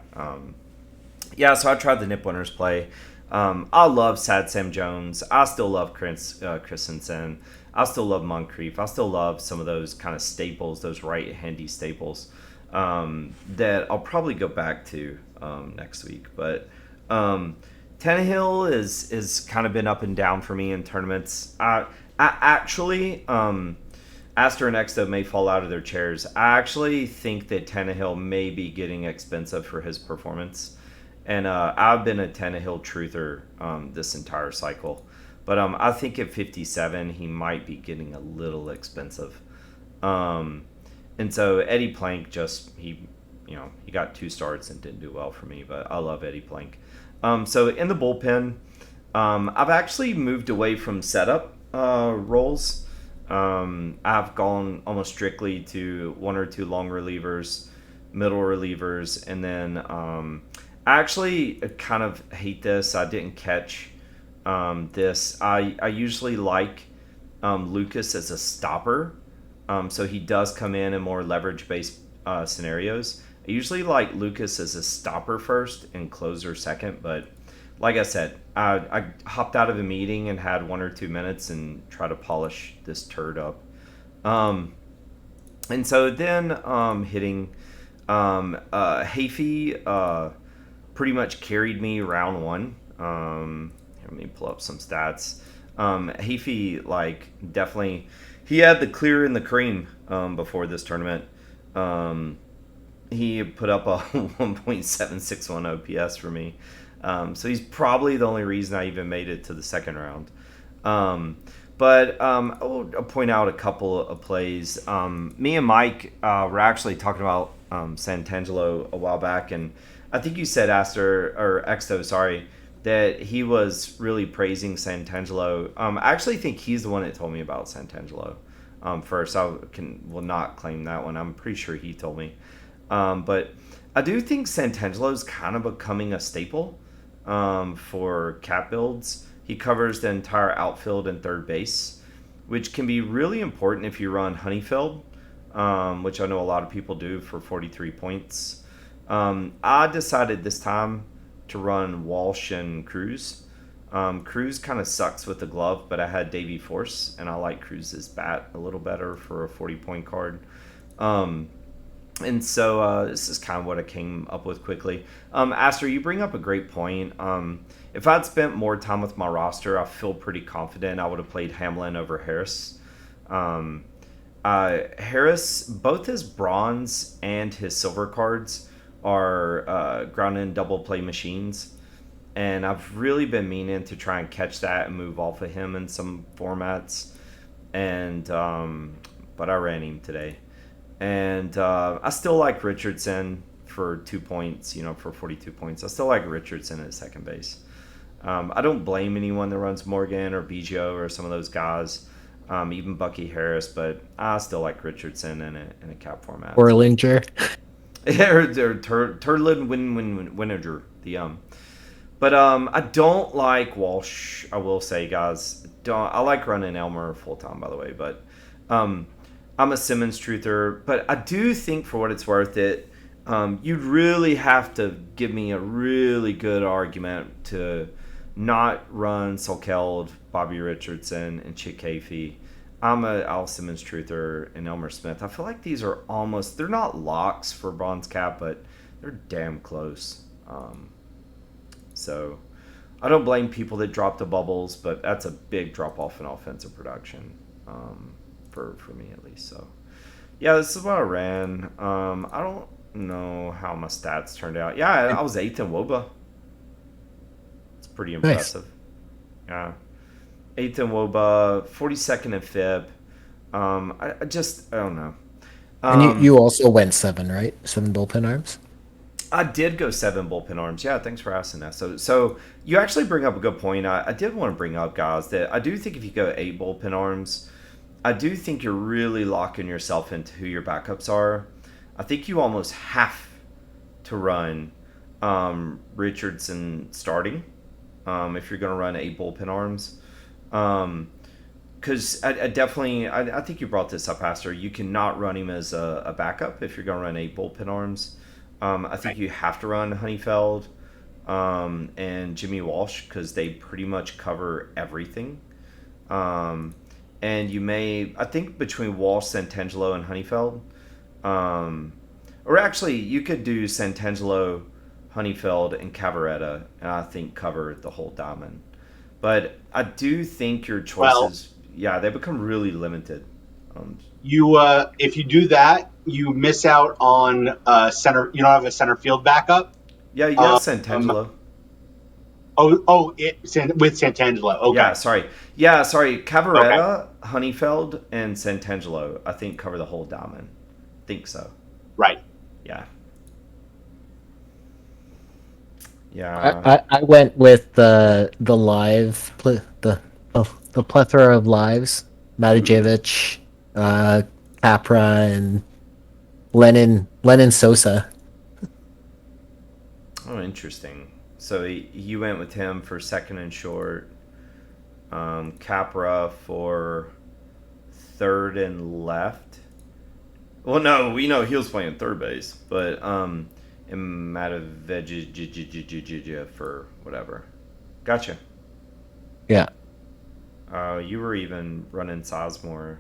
I tried the Nip Winners play. I love Sad Sam Jones. I still love Christensen. I still love Moncrief. I still love some of those kind of staples, those right-handy staples that I'll probably go back to next week. But Tannehill is kind of been up and down for me in tournaments. I actually, Aster and Exto may fall out of their chairs. I actually think that Tannehill may be getting expensive for his performance. And I've been a Tannehill truther this entire cycle. But I think at 57, he might be getting a little expensive. And so Eddie Plank he got 2 starts and didn't do well for me. But I love Eddie Plank. So in the bullpen, I've actually moved away from setup roles. I've gone almost strictly to 1 or 2 long relievers, middle relievers, and then I actually kind of hate this. I didn't catch this. I usually like Lucas as a stopper, so he does come in more leverage-based scenarios. I usually like Lucas as a stopper first and closer second, but like I said, I hopped out of a meeting and had 1 or 2 minutes and try to polish this turd up. And so then hitting Hafey pretty much carried me round 1. Let me pull up some stats. Hafey, definitely, he had the clear and the cream before this tournament. He put up a 1.761 OPS for me. So he's probably the only reason I even made it to the second round. But I will point out a couple of plays. Me and Mike were actually talking about Santangelo a while back, and I think you said Exto, that he was really praising Santangelo. I actually think he's the one that told me about Santangelo first. I will not claim that one. I'm pretty sure he told me. But I do think Santangelo's kind of becoming a staple for cap builds. He covers the entire outfield and third base, which can be really important if you run Honeyfield, which I know a lot of people do for 43 points. I decided this time to run Walsh and Cruz. Cruz kind of sucks with the glove, but I had Davey Force, and I like Cruz's bat a little better for a 40-point card. And so this is kind of what I came up with quickly. Aster, you bring up a great point. If I'd spent more time with my roster, I feel pretty confident I would have played Hamlin over Harris. Harris, both his bronze and his silver cards are ground-in double play machines. And I've really been meaning to try and catch that and move off of him in some formats. And but I ran him today. And I still like Richardson for 2 points, for 42 points. I still like Richardson at second base. I don't blame anyone that runs Morgan or Biggio or some of those guys, even Bucky Harris, but I still like Richardson in a cap format. Orlinger. Turlin Winiger. But I don't like Walsh, I will say, guys. I like running Elmer full time, by the way, but I'm a Simmons truther. But I do think, for what it's worth, you'd really have to give me a really good argument to not run Solkeld, Bobby Richardson, and Chick Hafey. I'm a Al Simmons truther and Elmer Smith. I feel like these are almost, they're not locks for bronze cap, but they're damn close. So I don't blame people that drop the bubbles, but that's a big drop off in offensive production, for me at least. So yeah, this is what I ran. I don't know how my stats turned out. Yeah, I was 8th in WOBA. It's pretty impressive. Yeah. 8th in WOBA, 42nd in FIP. I don't know. And you also went 7, right? 7 bullpen arms? I did go 7 bullpen arms. Yeah, thanks for asking that. So you actually bring up a good point. I did want to bring up, guys, that I do think if you go 8 bullpen arms, I do think you're really locking yourself into who your backups are. I think you almost have to run Richardson starting if you're going to run 8 bullpen arms. Because I think you brought this up, Pastor. You cannot run him as a backup if you're going to run 8 bullpen arms. I think you have to run Honeyfield and Jimmy Walsh because they pretty much cover everything. And you may, I think between Walsh, Santangelo, and Honeyfield, or actually you could do Santangelo, Honeyfield, and Cavaretta, and I think cover the whole diamond. But I do think your choices, they become really limited. If you do that, you miss out on center. You don't have a center field backup. Yeah, you have Santangelo. With Santangelo. Okay. Yeah, sorry. Cavaretta, Honeyfield, and Santangelo, I think, cover the whole diamond. Think so. Right. Yeah. Yeah. I went with the plethora of lives. Matijevic, Capra, and Lennon Sosa. Oh, interesting. So you went with him for second and short. Capra for third and left. Well, no, we know he was playing third base, but and Matijevic for whatever. Gotcha. Yeah. You were even running Sizemore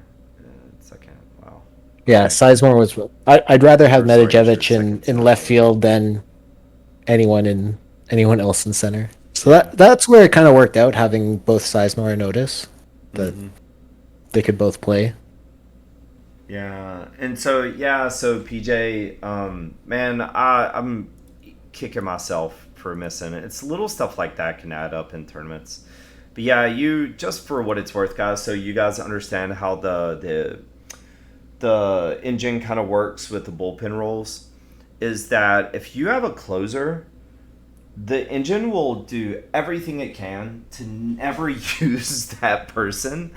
second. Wow. Yeah, Sizemore was. I'd rather have Matijevic in left field than anyone else in center. So that's where it kind of worked out, having both Sizemore and Otis, that they could both play. Yeah, and so PJ, man, I'm kicking myself for missing it. It's little stuff like that can add up in tournaments. But yeah, you, just for what it's worth, guys, so you guys understand how the engine kind of works with the bullpen rolls, is that if you have a closer, the engine will do everything it can to never use that person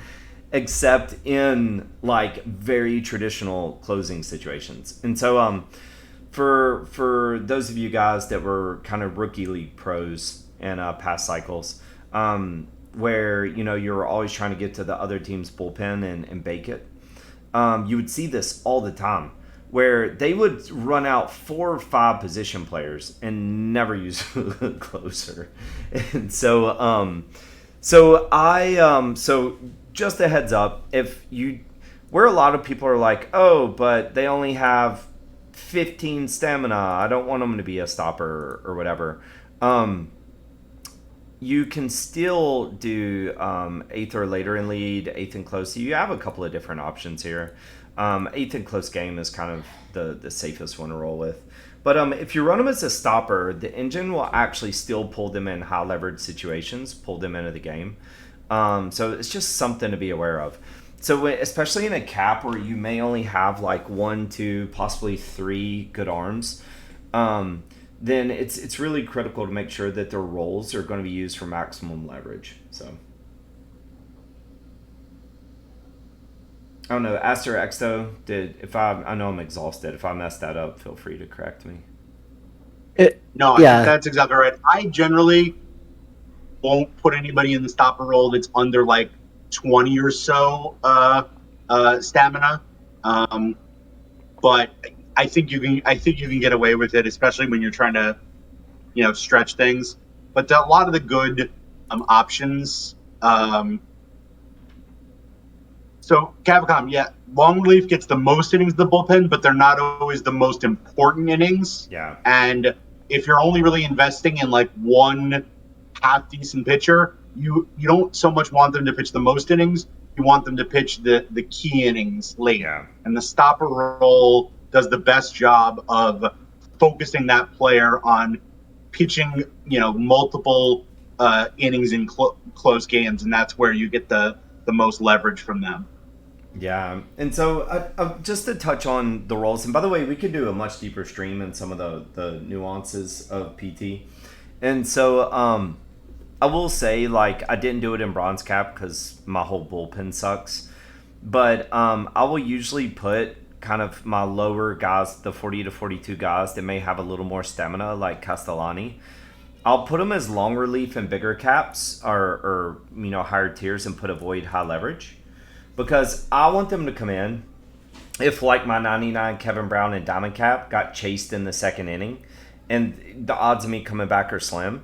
except in like very traditional closing situations. And so for those of you guys that were kind of rookie league pros in past cycles, where you're always trying to get to the other team's bullpen and bake it, you would see this all the time, where they would run out 4 or 5 position players and never use a closer. And so just a heads up, where a lot of people are like, oh, but they only have 15 stamina, I don't want them to be a stopper or whatever. You can still do 8th or later in lead, 8th and close. So you have a couple of different options here. 8th and close game is kind of the safest one to roll with. But if you run them as a stopper, the engine will actually still pull them in high leverage situations, pull them into the game. So it's just something to be aware of. So especially in a cap where you may only have like 1, 2, possibly 3 good arms, then it's really critical to make sure that their rolls are going to be used for maximum leverage. So I don't know, Aster Exto, I know I'm exhausted. If I messed that up, feel free to correct me. I think that's exactly right. I generally won't put anybody in the stopper role that's under like 20 or so stamina. But I think you can get away with it, especially when you're trying to, stretch things. But a lot of the good options. So Capcom, yeah, long relief gets the most innings of the bullpen, but they're not always the most important innings. Yeah. And if you're only really investing in like one half decent pitcher, you don't so much want them to pitch the most innings. You want them to pitch the key innings late. Yeah. And the stopper role does the best job of focusing that player on pitching, multiple innings in close games, and that's where you get the most leverage from them. Yeah, and so just to touch on the roles, and by the way, we could do a much deeper stream in some of the nuances of PT. And so I will say, like, I didn't do it in bronze cap because my whole bullpen sucks. But I will usually put kind of my lower guys, the 40 to 42 guys that may have a little more stamina, like Castellani. I'll put them as long relief and bigger caps or higher tiers and put avoid high leverage. Because I want them to come in if, like, my 99 Kevin Brown and Diamond Cap got chased in the second inning, and the odds of me coming back are slim,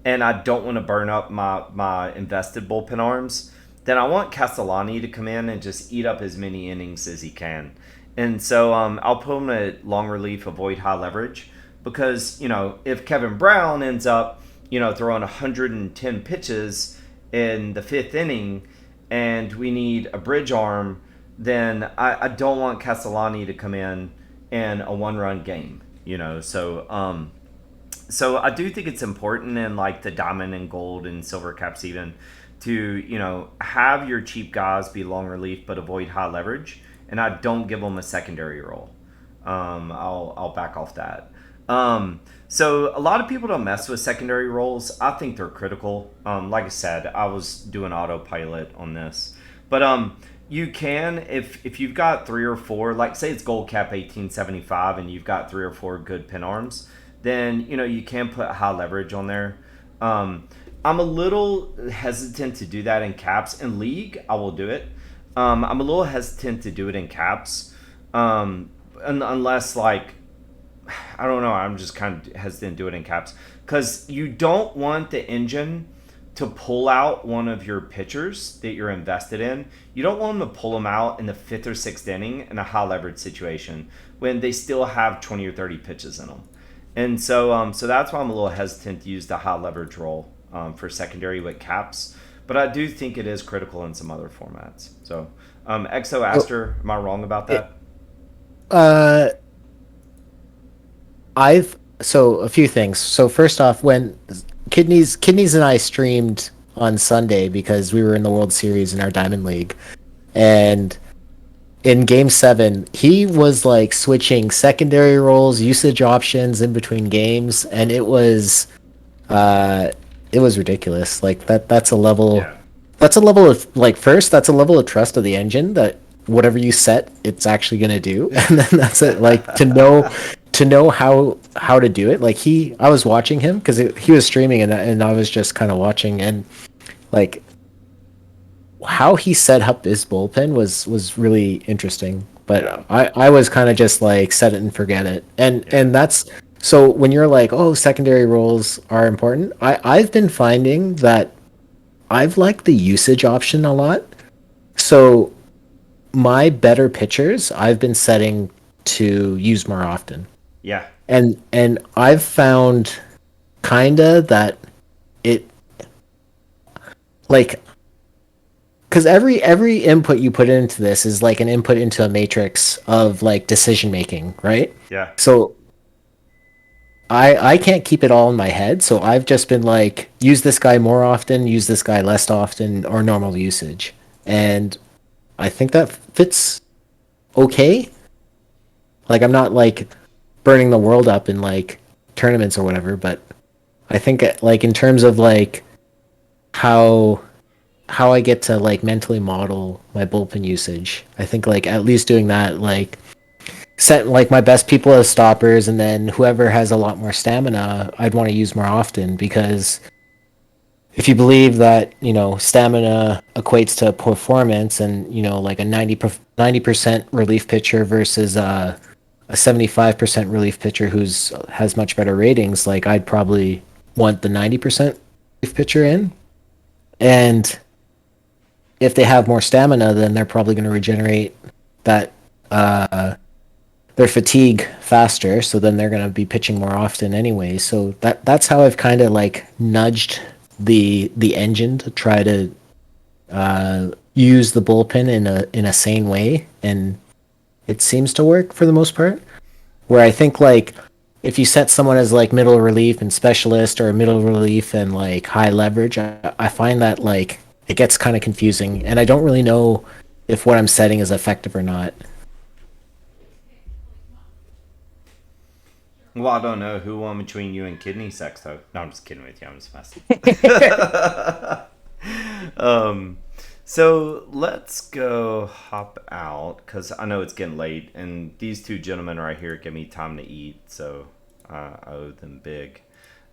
and I don't want to burn up my invested bullpen arms, then I want Castellani to come in and just eat up as many innings as he can. And so I'll put him at long relief, avoid high leverage, because, if Kevin Brown ends up, throwing 110 pitches in the fifth inning, and we need a bridge arm, then I don't want Castellani to come in a one-run game, So I do think it's important in, like, the diamond and gold and silver caps even to, have your cheap guys be long relief but avoid high leverage, and I don't give them a secondary role. I'll back off that. So a lot of people don't mess with secondary roles. I think they're critical. Like I said, I was doing autopilot on this, but you can, if you've got 3 or 4, like say it's gold cap 1875 and you've got 3 or 4 good pin arms, then you can put high leverage on there. I'm a little hesitant to do that in caps. In league, I will do it. I'm a little hesitant to do it in caps, unless, like, I don't know. I'm just kind of hesitant to do it in caps because you don't want the engine to pull out one of your pitchers that you're invested in. You don't want them to pull them out in the 5th or 6th inning in a high leverage situation when they still have 20 or 30 pitches in them. And so that's why I'm a little hesitant to use the high leverage role for secondary with caps. But I do think it is critical in some other formats. So, Exo Aster, am I wrong about that? So a few things. So first off, when Kidneys and I streamed on Sunday because we were in the World Series in our Diamond League, and in Game 7, he was like switching secondary roles, usage options in between games, and it was ridiculous. Like that's a level. Yeah. That's a level of, like, first, that's a level of trust of the engine that whatever you set, it's actually going to do. And then that's it. Like, to know how to do it. Like, I was watching him because he was streaming and I was just kind of watching, and, like, how he set up his bullpen was really interesting. But I was kind of just like, set it and forget it. And that's, so when you're like, oh, secondary roles are important, I've been finding that I've liked the usage option a lot. So my better pitchers, I've been setting to use more often. Yeah. And I've found kinda that it, like, because every input you put into this is like an input into a matrix of, like, decision making, right? Yeah. So I can't keep it all in my head, so I've just been like, use this guy more often, use this guy less often, or normal usage. And I think that fits okay. Like, I'm not, like, burning the world up in, like, tournaments or whatever, but I think, like, in terms of, like, how I get to, like, mentally model my bullpen usage, I think, like, at least doing that, like, set, like, my best people as stoppers, and then whoever has a lot more stamina, I'd want to use more often, because if you believe that, stamina equates to performance, and, like a 90% relief pitcher versus a 75% relief pitcher has much better ratings, like, I'd probably want the 90% relief pitcher in. And if they have more stamina, then they're probably going to regenerate that their fatigue faster. So then they're going to be pitching more often anyway. So that's how I've kind of like nudged the engine to try to use the bullpen in a sane way, and it seems to work for the most part. Where I think like if you set someone as like middle relief and specialist or middle relief and like high leverage, I find that like it gets kind of confusing, and I don't really know if what I'm setting is effective or not. Well, I don't know who won between you and Kidney Sex, though. No, I'm just kidding with you. I'm just messing. So let's go hop out because I know it's getting late, and these two gentlemen right here give me time to eat, so I owe them big.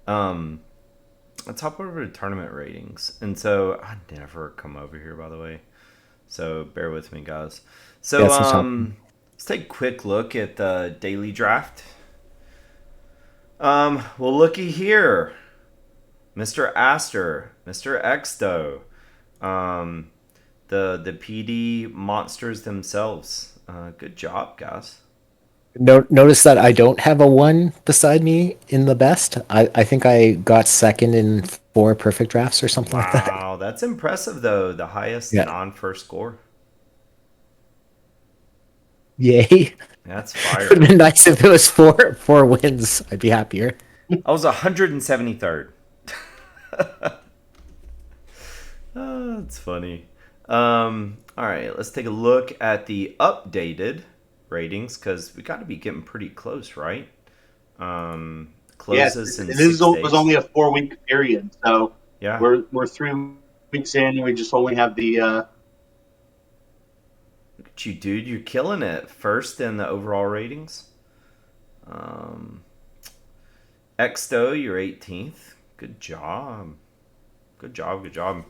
Let's hop over to tournament ratings, and so I never come over here, by the way, so bear with me, guys. So Yes, it's helpful. let's take a quick look at the daily draft. Well, looky here, Mr. Aster, Mr. Exto, the PD monsters themselves. Good job, guys. Notice that I don't have a one beside me in the best. I think I got second in 4 perfect drafts or something like that. Wow, that's impressive though. The highest Yeah. non-first score. Yay. That's It fire. would have been nice if it was four wins. I'd be happier. I was 173rd. Oh, that's funny. All right, let's take a look at the updated ratings because we got to be getting pretty close, right? Yes, Closes in it 6 days. was only a 4-week period, so Yeah. we're 3 weeks in, and we just only have the Look at you, dude. You're killing it. First in the overall ratings. Exto, you're 18th. Good job. Good job. Good job.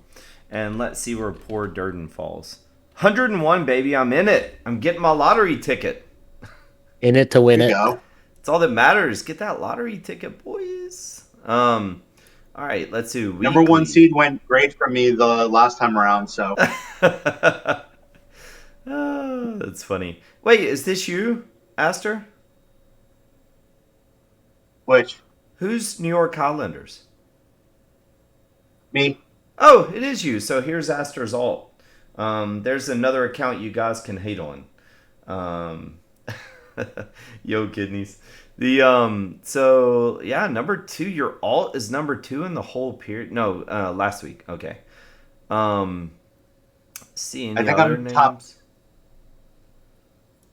And let's see where poor Durden falls. 101, baby. I'm in it. I'm getting my lottery ticket. In it to win there it. you go. It's all that matters. Get that lottery ticket, boys. All right, let's do weekly. Number 1 seed went great for me the last time around, so Oh, that's funny. Wait, is this you, Aster? which Who's New York Highlanders? me. Oh, it is you. So here's Aster's alt. There's another account you guys can hate on. Yo, kidneys. So yeah, number 2. Your alt is number 2 in the whole period. No, last week. Okay. See any I think other I'm names? top.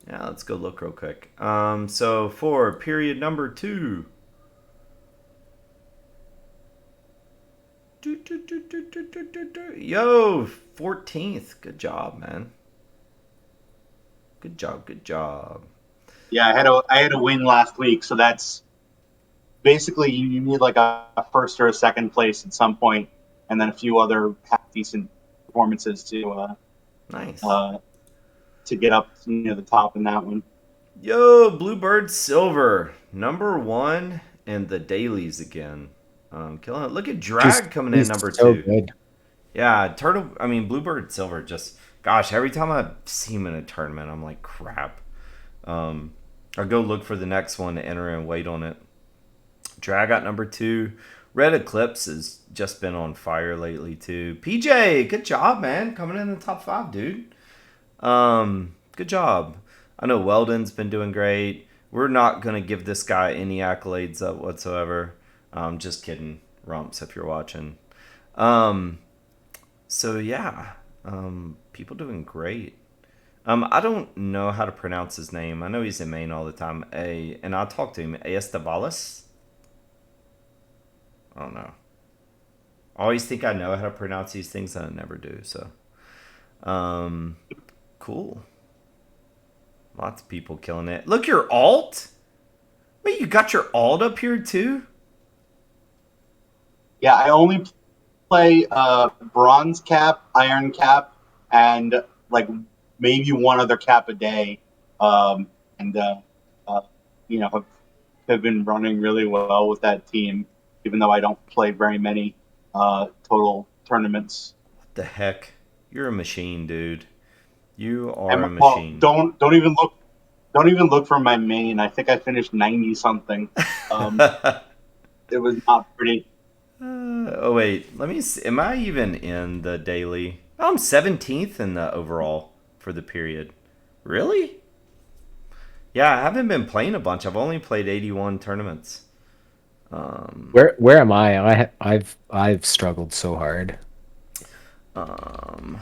Yeah, let's go look real quick. So for period number 2. Yo, 14th. Good job, man. Good job. Good job. Yeah, I had a win last week, so that's basically you need like a first or a second place at some point, and then a few other half decent performances Nice. To get up near the top in that one. Yo, Bluebird Silver, number 1 in the dailies again. Killing it. Look at Drag coming in He's number so 2. good. Yeah, Bluebird Silver just, gosh, every time I see him in a tournament, I'm like, crap. I'll go look for the next one to enter and wait on it. Drag got number 2. Red Eclipse has just been on fire lately too. PJ, good job, man. Coming in the top 5, dude. Good job. I know Weldon's been doing great. We're not going to give this guy any accolades up whatsoever. Just kidding, Rumps, if you're watching. So yeah, people doing great. I don't know how to pronounce his name. I know he's in Maine all the time. And I talked to him. Estavalis? I don't know. I always think I know how to pronounce these things, and I never do. So, cool. Lots of people killing it. Look, your alt. Wait, you got your alt up here too? Yeah, I only play bronze cap, iron cap, and like maybe one other cap a day, and have been running really well with that team, even though I don't play very many total tournaments. What the heck? You're a machine, dude. You are And a well, machine. don't even look for my main. I think I finished 90 something. It was not pretty. Oh wait, let me see. Am I even in the daily? Oh, I'm 17th in the overall for the period. Really? Yeah, I haven't been playing a bunch. I've only played 81 tournaments. Where am I? I've struggled so hard. Um,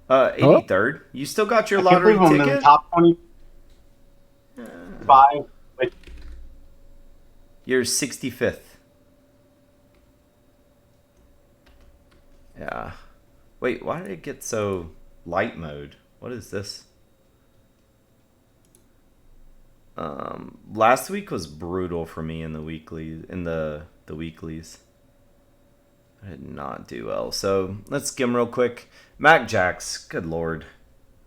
Oh, 83rd. You still got your I can't lottery believe I'm in the ticket? top 25. Like, You're 65th. Yeah. Wait, why did it get so light mode? What is this? Last week was brutal for me in the weeklies. I did not do well. So let's skim real quick. Mac Jax, good lord,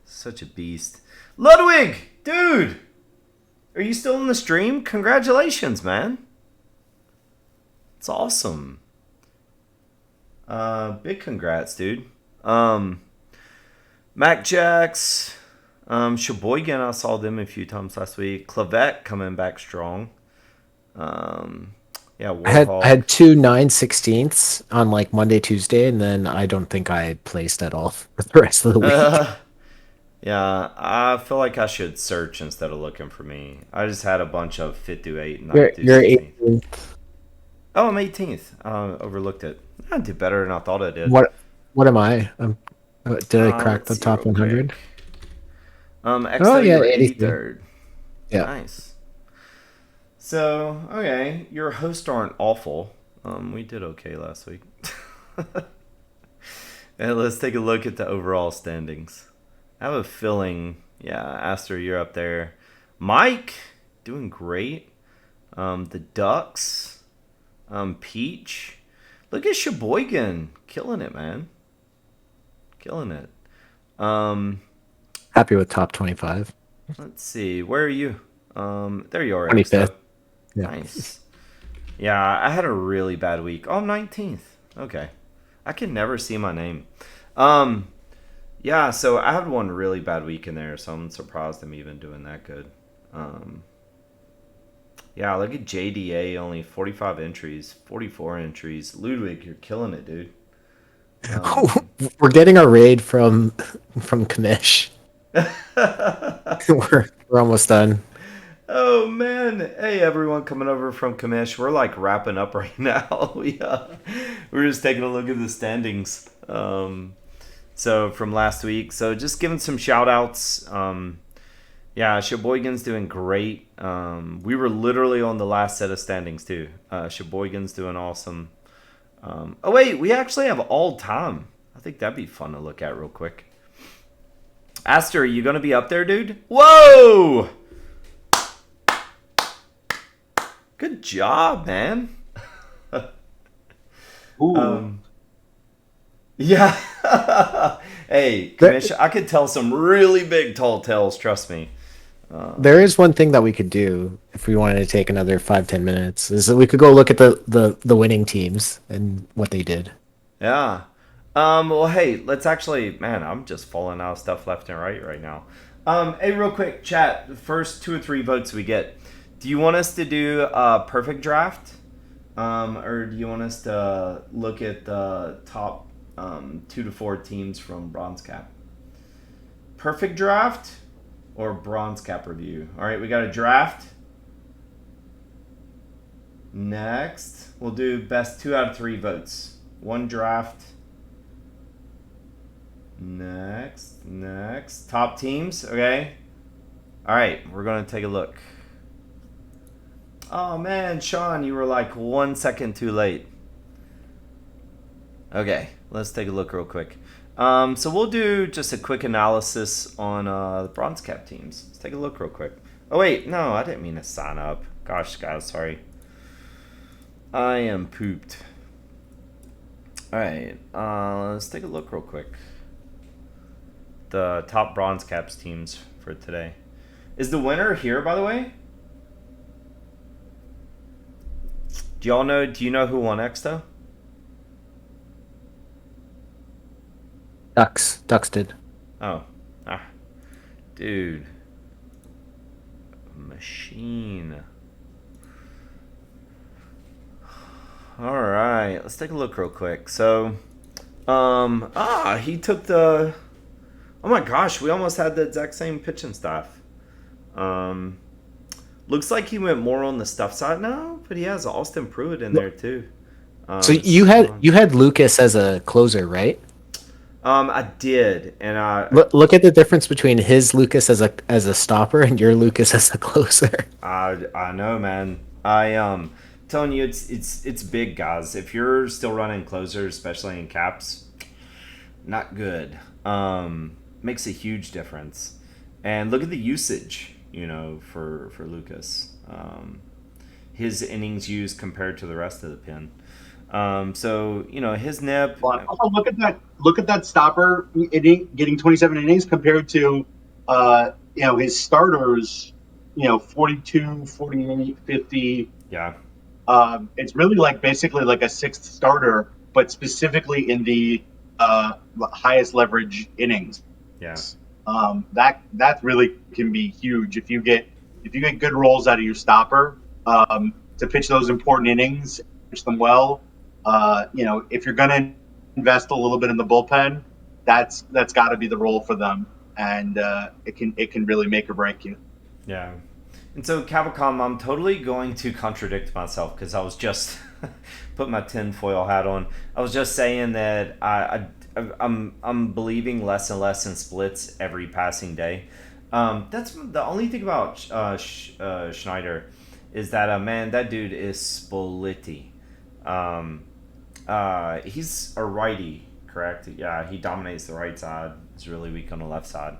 such a beast. Ludwig, dude, are you still in the stream? Congratulations, man. It's awesome. Big congrats, dude. Mac Jax, Sheboygan, I saw them a few times last week. Clavette coming back strong. Yeah, Warhol. I had two 9/16ths on like Monday, Tuesday, and then I don't think I placed at all for the rest of the week. Yeah, I feel like I should search instead of looking for me. I just had a bunch of 5 through 8, 9 through You're 16. 18th. Oh, I'm 18th. Overlooked it. I did better than I thought I did. What am I? Did I crack Let's the see top real 100? quick. Oh Exo, yeah, you were 83. 83rd. Yeah. Nice. So, okay, your hosts aren't awful. We did okay last week. And let's take a look at the overall standings. I have a feeling, yeah, Aster, you're up there. Mike, doing great. The Ducks, Peach. Look at Sheboygan, killing it, man. Killing it. Happy with top 25. Let's see, where are you? There you are, 25th. Exo. Yeah. Nice. Yeah, I had a really bad week. Oh, I'm 19th. Okay. I can never see my name. Yeah, so I had one really bad week in there, so I'm surprised I'm even doing that good. Yeah, look at JDA, only 45 entries, 44 entries. Ludwig, you're killing it, dude. We're getting our raid from Kamish. We're almost done. Oh man! Hey everyone coming over from Kamish. We're like wrapping up right now. We're just taking a look at the standings. So from last week. So just giving some shout outs. Yeah, Sheboygan's doing great. We were literally on the last set of standings too. Sheboygan's doing awesome. Oh wait, we actually have all time. I think that'd be fun to look at real quick. Aster, are you gonna be up there, dude? Whoa! Good job, man. ooh. Yeah. Hey, Commission, I could tell some really big tall tales, trust me. There is one thing that we could do if we wanted to take another 5-10 minutes. Is that we could go look at the winning teams and what they did. Yeah. Well, hey, let's actually, man, I'm just falling out of stuff left and right now. Hey, real quick, chat, the first 2 or 3 votes we get. Do you want us to do a perfect draft? Or do you want us to look at the top 2 to 4 teams from Bronze Cap? Perfect draft or Bronze Cap review? All right, we got a draft. Next, we'll do best 2 out of 3 votes. 1 draft. Next. Top teams, okay? All right, we're going to take a look. Oh man, Sean, you were like 1 second too late. Okay, let's take a look real quick. So we'll do just a quick analysis on the Bronze Cap teams. Let's take a look real quick. Oh wait, no, I didn't mean to sign up. Gosh, guys, sorry. I am pooped. All right, let's take a look real quick. The top Bronze Caps teams for today. Is the winner here, by the way? Do you know who won Exto? Ducks did. Oh, ah, dude, machine. All right, let's take a look real quick. So, he took the. Oh my gosh, we almost had the exact same pitching staff. Um, looks like he went more on the stuff side now, but he has Austin Pruitt in there too. So This you is had fun. you had Lucas as a closer, right? I did, and Look at the difference between his Lucas as a stopper and your Lucas as a closer. I know, man. Telling you, it's big, guys. If you're still running closers, especially in caps, not good. Makes a huge difference. And look at the usage, for Lucas. His innings used compared to the rest of the pin. So his nip. But also look at that stopper inning, getting 27 innings compared to his starters, 42, 48, 50. Yeah, It's really like basically like a sixth starter, but specifically in the highest leverage innings. yeah, That really can be huge if you get good rolls out of your stopper to pitch those important innings, pitch them well. If you're going to invest a little bit in the bullpen, that's got to be the role for them, and it can really make or break you. yeah. And so, Capcom, I'm totally going to contradict myself because I was just put my tinfoil hat on. I was just saying that I'm believing less and less in splits every passing day. That's the only thing about Schneider is that man, that dude is splitty. Um, he's a righty, correct? Yeah, he dominates the right side. He's really weak on the left side.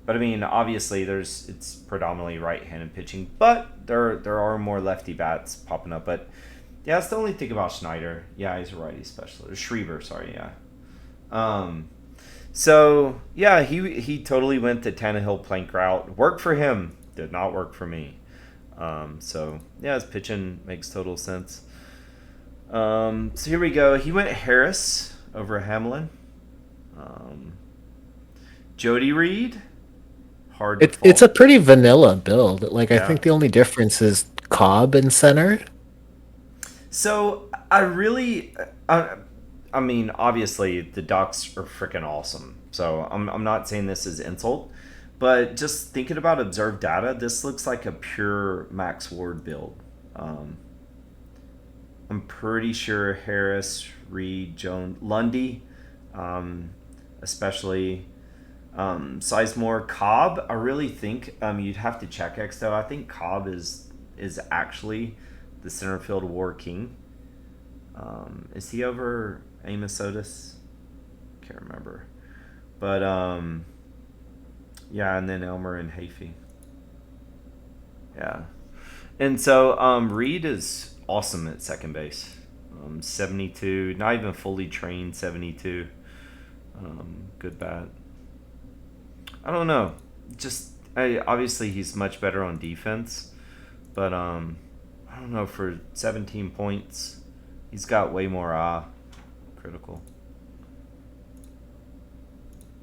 But I mean, obviously, it's predominantly right-handed pitching, but there are more lefty bats popping up. But yeah, that's the only thing about Schneider. Yeah, he's a righty specialist. Schriever, sorry, yeah. Um, so yeah, he totally went the Tannehill plank route. Worked for him, did not work for me. So yeah, his pitching makes total sense. So here we go. He went Harris over Hamlin. Um, Jody Reed. Hard to fault. It's a pretty vanilla build. Like I Yeah. think the only difference is Cobb in center. So I mean, obviously the Ducks are freaking awesome. So I'm not saying this is insult, but just thinking about observed data, this looks like a pure Max Ward build. Um, I'm pretty sure Harris, Reed, Jones, Lundy, um, especially Sizemore, Cobb. I really think you'd have to check X though. I think Cobb is actually the center field war king. Is he over Amos Otis? Can't remember. But yeah, and then Elmer and Hafey. Yeah. And so Reed is awesome at second base. 72, not even fully trained 72. Good bat. I don't know. Obviously he's much better on defense, but I don't know, for 17 points, he's got way more critical.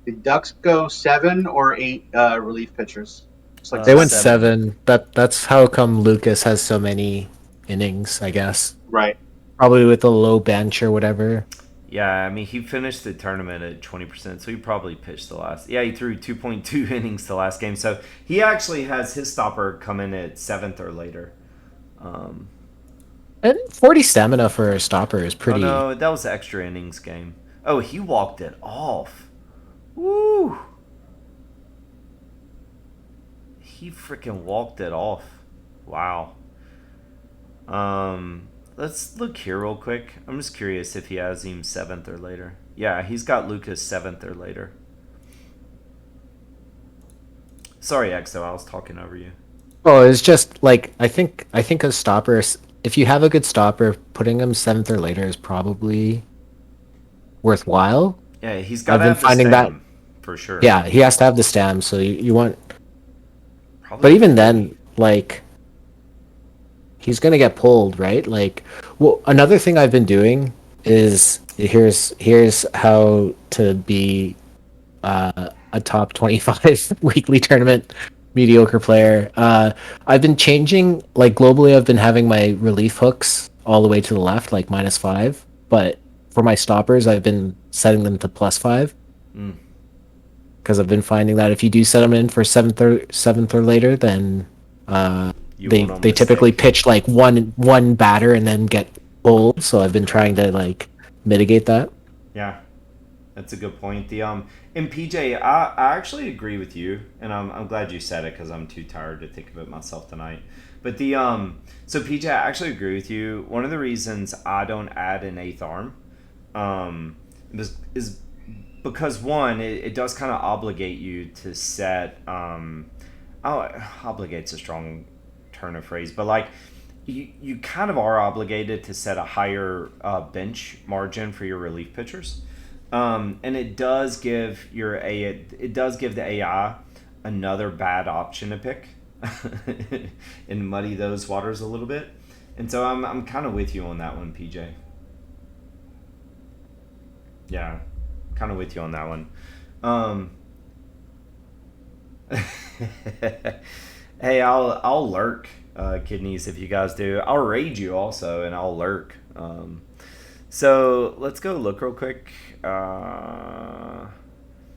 Did Ducks go 7 or 8 relief pitchers? It's like They went 7. 7. That's how come Lucas has so many innings, I guess. right. Probably with a low bench or whatever. Yeah, I mean, he finished the tournament at 20%, so he probably pitched the last. Yeah, he threw 2.2 innings the last game, so he actually has his stopper come in at 7th or later. And 40 stamina for a stopper is Oh pretty. no, that was the extra innings game. Oh, he walked it off. Woo! He freaking walked it off. Wow. Let's look here real quick. I'm just curious if he has him 7th or later. Yeah, he's got Lucas 7th or later. Sorry, Exo, I was talking over you. Oh, it's just like I think a stopper. If you have a good stopper, putting him 7th or later is probably worthwhile. Yeah, he's got I've to been have the finding that- stem, for sure. Yeah, he has to have the stam, so you want. Probably But even then, like, he's gonna get pulled, right? Like, well, another thing I've been doing is Here's how to be a top 25 weekly tournament mediocre player. I've been changing, like globally, I've been having my relief hooks all the way to the left, like -5. But for my stoppers, I've been setting them to +5 Mm. because I've been finding that if you do set them in for seventh or later, then You they won't on they typically mistake. pitch like one batter and then get pulled. So I've been trying to like mitigate that. Yeah, that's a good point. And PJ, I actually agree with you, and I'm glad you said it because I'm too tired to think of it myself tonight. But so PJ, I actually agree with you. One of the reasons I don't add an eighth arm, um, is because one, it does kind of obligate you to set. Oh, obligate's a strong turn of phrase, but like you kind of are obligated to set a higher bench margin for your relief pitchers, and it does give it does give the AI another bad option to pick, and muddy those waters a little bit. And so I'm kind of with you on that one, PJ. Yeah, kind of with you on that one. Um, hey, I'll lurk, kidneys, if you guys do. I'll raid you also, and I'll lurk. So let's go look real quick.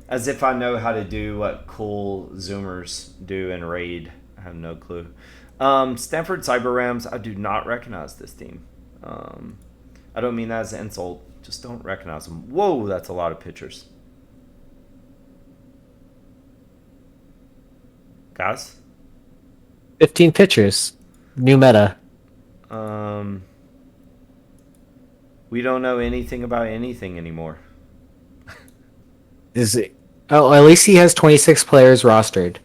As if I know how to do what cool Zoomers do in raid. I have no clue. Stanford Cyber Rams. I do not recognize this team. I don't mean that as an insult. Just don't recognize them. Whoa, that's a lot of pictures. Guys? 15 pitchers, new meta. Um, we don't know anything about anything anymore. Is it? Oh, at least he has 26 players rostered.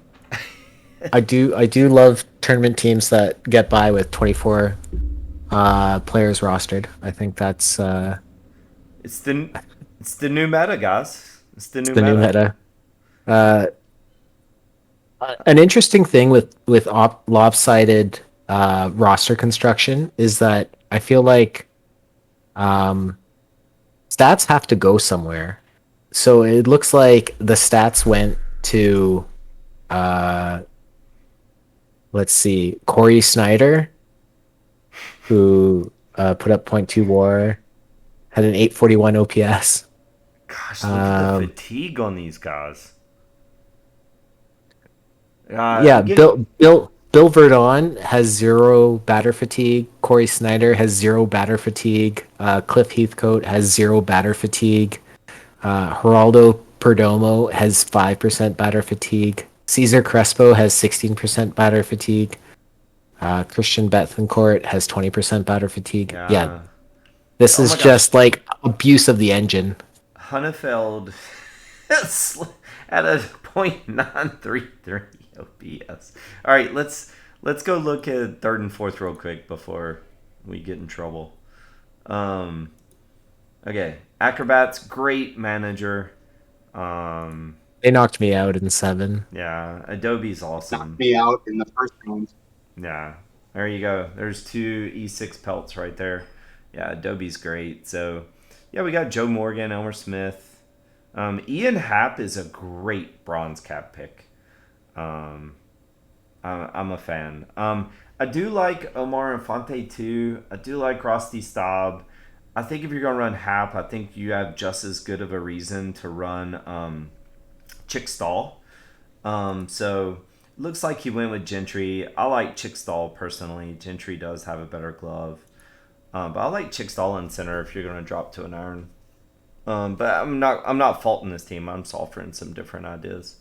I do love tournament teams that get by with 24 players rostered. I think that's It's the it's the new meta, guys. It's the new the new meta. meta. Uh, an interesting thing with lopsided roster construction is that I feel like um, stats have to go somewhere. So it looks like the stats went to uh, let's see, Corey Snyder, who put up .2 WAR, had an 841 OPS. Gosh, look at the Um, fatigue on these guys. yeah, I'm getting Bill Verdon has 0 batter fatigue. Corey Snyder has 0 batter fatigue. Cliff Heathcote has 0 batter fatigue. Geraldo Perdomo has 5% batter fatigue. Caesar Crespo has 16% batter fatigue. Christian Bethencourt has 20% batter fatigue. Yeah, yeah. this Oh is my gosh, just like abuse of the engine. Hunnefeld at a .933 OPS. All right, let's go look at third and fourth real quick before we get in trouble. Um, okay, Acrobats, great manager. Um, They knocked me out in 7. yeah, Adobe's Knocked awesome. me out in the first round. Yeah, there you go. There's two E6 pelts right there. Yeah, Adobe's great. So, yeah, we got Joe Morgan, Elmer Smith. Ian Happ is a great bronze cap pick. Um, I'm a fan. I do like Omar Infante too. I do like Rusty Staub. I think if you're going to run Hap, I think you have just as good of a reason to run Chick Stall. So looks like he went with Gentry. I like Chick Stall personally. Gentry does have a better glove. But I like Chick Stall in center if you're going to drop to an iron. But I'm not faulting this team. I'm offering some different ideas.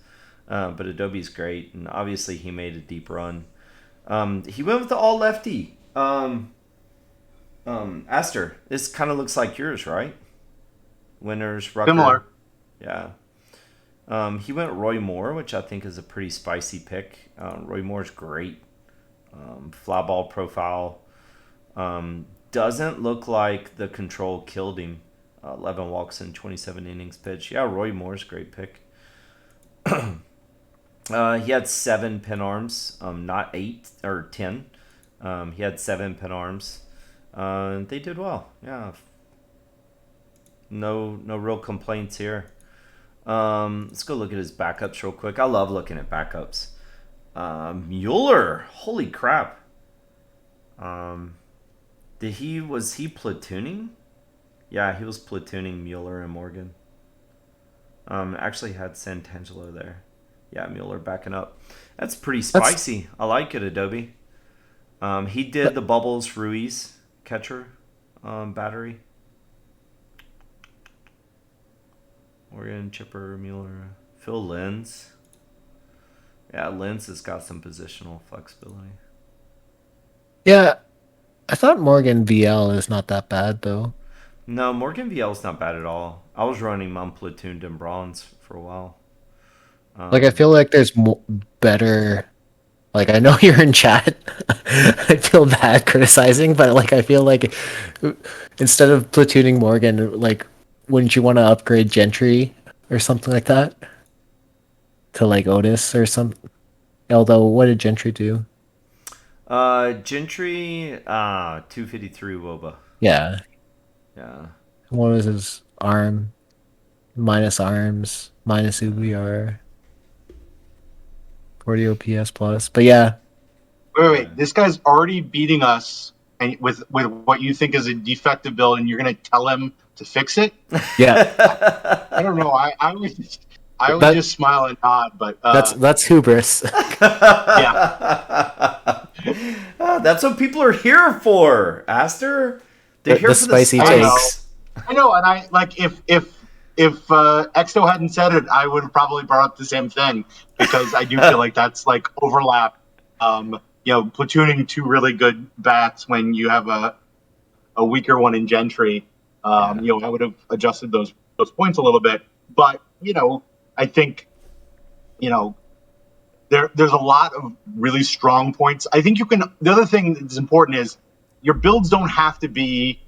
But Adobe's great, and obviously he made a deep run. He went with the all lefty. Aster, this kind of looks like yours, right? Winners, Rucker. Similar. Yeah. He went Roy Moore, which I think is a pretty spicy pick. Roy Moore's great. Fly ball profile. Doesn't look like the control killed him. 11 walks in 27 innings pitched. Yeah, Roy Moore's a great pick. He had 7 pin arms, not 8 or 10. He had 7 pin arms. They did well. Yeah. No real complaints here. Let's go look at his backups real quick. I love looking at backups. Mueller, holy crap. Was he platooning? Yeah, he was platooning Mueller and Morgan. Actually had Santangelo there. Yeah, Mueller backing up. That's pretty spicy. I like it, Adobe. He did the Bubbles Ruiz catcher battery. Morgan, Chipper, Mueller, Phil Linz. Yeah, Linz has got some positional flexibility. Yeah, I thought Morgan VL is not that bad though. No, Morgan VL's not bad at all. I was running him on platooned in bronze for a while. Like I feel like there's better. Like I know you're in chat. I feel bad criticizing, but like I feel like instead of platooning Morgan, like wouldn't you want to upgrade Gentry or something like that to like Otis or something? Although, what did Gentry do? Gentry, 253 Woba. Yeah, Yeah. what was his arm? Minus arms, minus UBR, 40 OPS plus. But yeah, Wait. This guy's already beating us, and with what you think is a defective build, and you're gonna tell him to fix it? yeah, I don't know. I would just smile and nod, but that's hubris. yeah. That's what people are here for, Aster. They're here The for the spicy spice. I know, and I like if Exo hadn't said it, I would have probably brought up the same thing because I do feel like that's like overlap. Platooning two really good bats when you have a weaker one in Gentry. I would have adjusted those points a little bit, but I think there's a lot of really strong points. I think you can. The other thing that's important is your builds don't have to be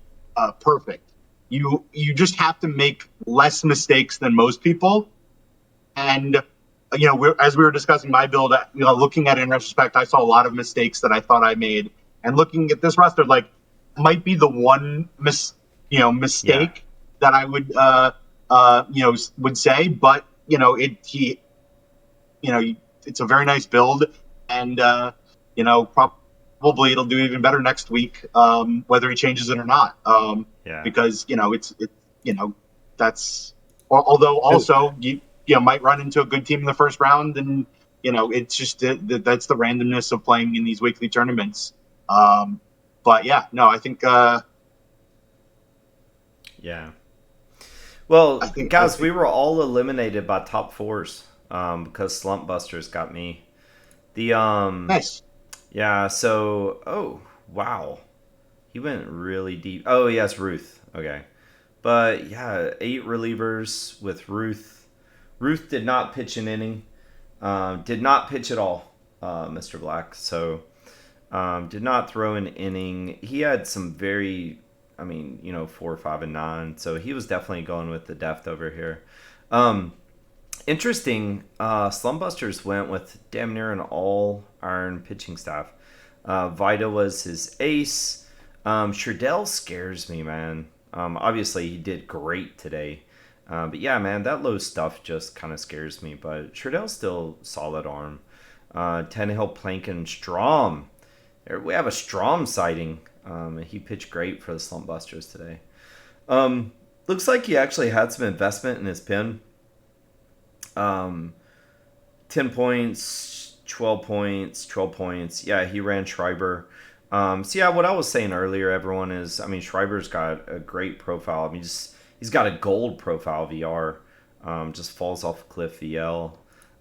perfect. You just have to make less mistakes than most people. And as we were discussing my build, looking at it in retrospect, I saw a lot of mistakes that I thought I made. And looking at this roster, like might be the one mistake that I would say, but it's a very nice build, and probably it'll do even better next week, whether he changes it or not. Because that's. Although also you might run into a good team in the first round, and it's just that's the randomness of playing in these weekly tournaments. But yeah, no, I think. Yeah. Well, guys, we were all eliminated by top fours because Slump Busters got me. Nice. Yeah. So, wow, he went really deep. Oh, yes, Ruth. Okay, but yeah, 8 relievers with Ruth. Ruth did not pitch an inning. Did not pitch at all, Mr. Black. So, did not throw an inning. He had some very. 4, 5, and 9. So he was definitely going with the depth over here. Interesting. Slumbusters went with damn near an all-iron pitching staff. Vida was his ace. Sherdell scares me, man. Obviously, he did great today. But yeah, man, that low stuff just kind of scares me. But Sherdell's still solid arm. Tannehill, Plankin, Strom. We have a Strom sighting. He pitched great for the Slump Busters today. Looks like he actually had some investment in his pin. 10 points, 12 points, 12 points. Yeah, he ran Schreiber. So yeah, what I was saying earlier, everyone, is Schreiber's got a great profile. He's got a gold profile VR. Just falls off a cliff VL.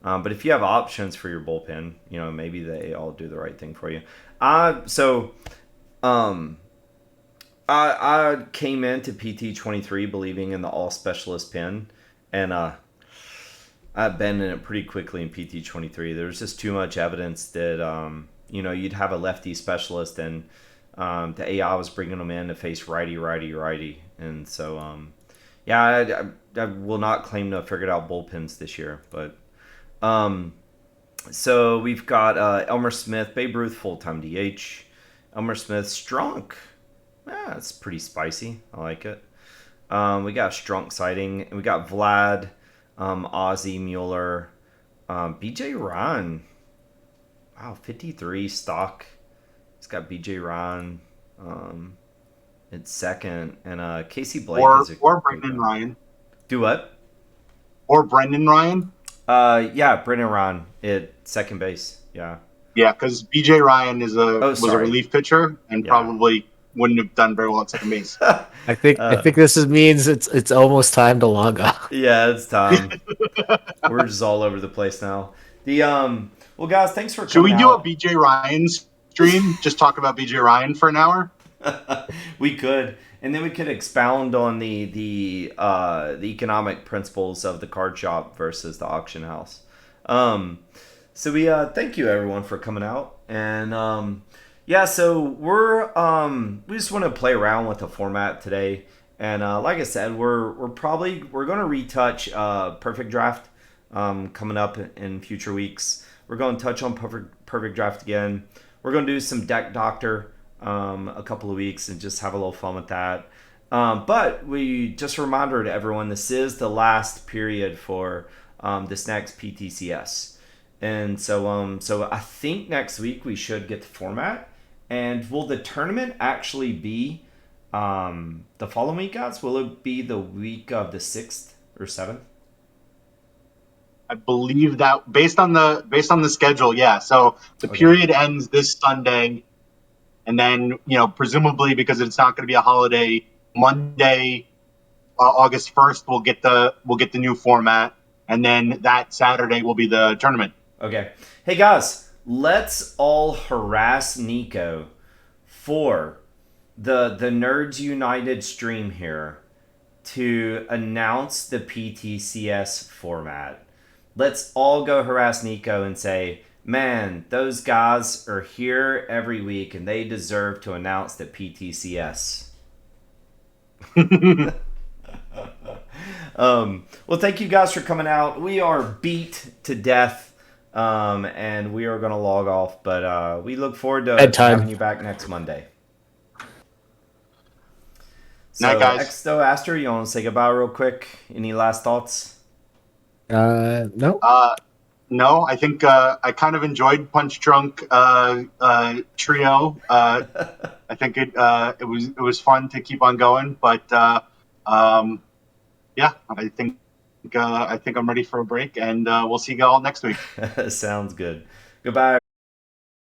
But if you have options for your bullpen, maybe they all do the right thing for you. I came into PT23 believing in the all specialist pin, and I've been in it pretty quickly in PT23. There's just too much evidence that you'd have a lefty specialist, and the AI was bringing them in to face righty, and so I will not claim to have figured out bullpens this year, but so we've got Elmer Smith, Babe Ruth full-time DH. Elmer Smith, Strunk. Yeah, that's pretty spicy. I like it. We got Strunk sighting, and we got Vlad, Ozzy Mueller, BJ Ryan. Wow, 53 stock. He's got BJ Ryan in second, and Casey Blake is or Brendan Ryan. Do what? Or Brendan Ryan. Yeah, Brendan Ryan at second base. Yeah. Yeah, because BJ Ryan was a sorry. relief pitcher and probably wouldn't have done very well at second base. I think this means it's almost time to log off. Yeah, it's time. We're just all over the place now. Well, guys, thanks for coming. Should we do a BJ Ryan stream? Just talk about BJ Ryan for an hour. We could, and then we could expound on the economic principles of the card shop versus the auction house. So we thank you everyone for coming out, and yeah, so we just want to play around with the format today, and like I said, we're going to retouch Perfect Draft coming up in future weeks. We're going to touch on Perfect Draft again. We're going to do some Deck Doctor a couple of weeks and just have a little fun with that. But we just a reminder to everyone, this is the last period for this next PTCS. And so I think next week we should get the format. And will the tournament actually be the following week, guys? Will it be the week of the 6th or 7th? I believe that based on the schedule, yeah. So the period ends this Sunday, and then presumably because it's not going to be a holiday, Monday, August 1st, we'll get the new format, and then that Saturday will be the tournament. Okay. Hey guys, let's all harass Nico for the Nerds United stream here to announce the PTCS format. Let's all go harass Nico and say, man, those guys are here every week and they deserve to announce the PTCS. Well, thank you guys for coming out. We are beat to death, and we are going to log off, but we look forward to having you back next Monday. So, night, guys. Exto Aster, you want to say goodbye real quick? Any last thoughts? No. No, I think I kind of enjoyed Punch Drunk Trio. I think it was fun to keep on going, but yeah, I think I'm ready for a break, and we'll see you all next week. Sounds good. Goodbye.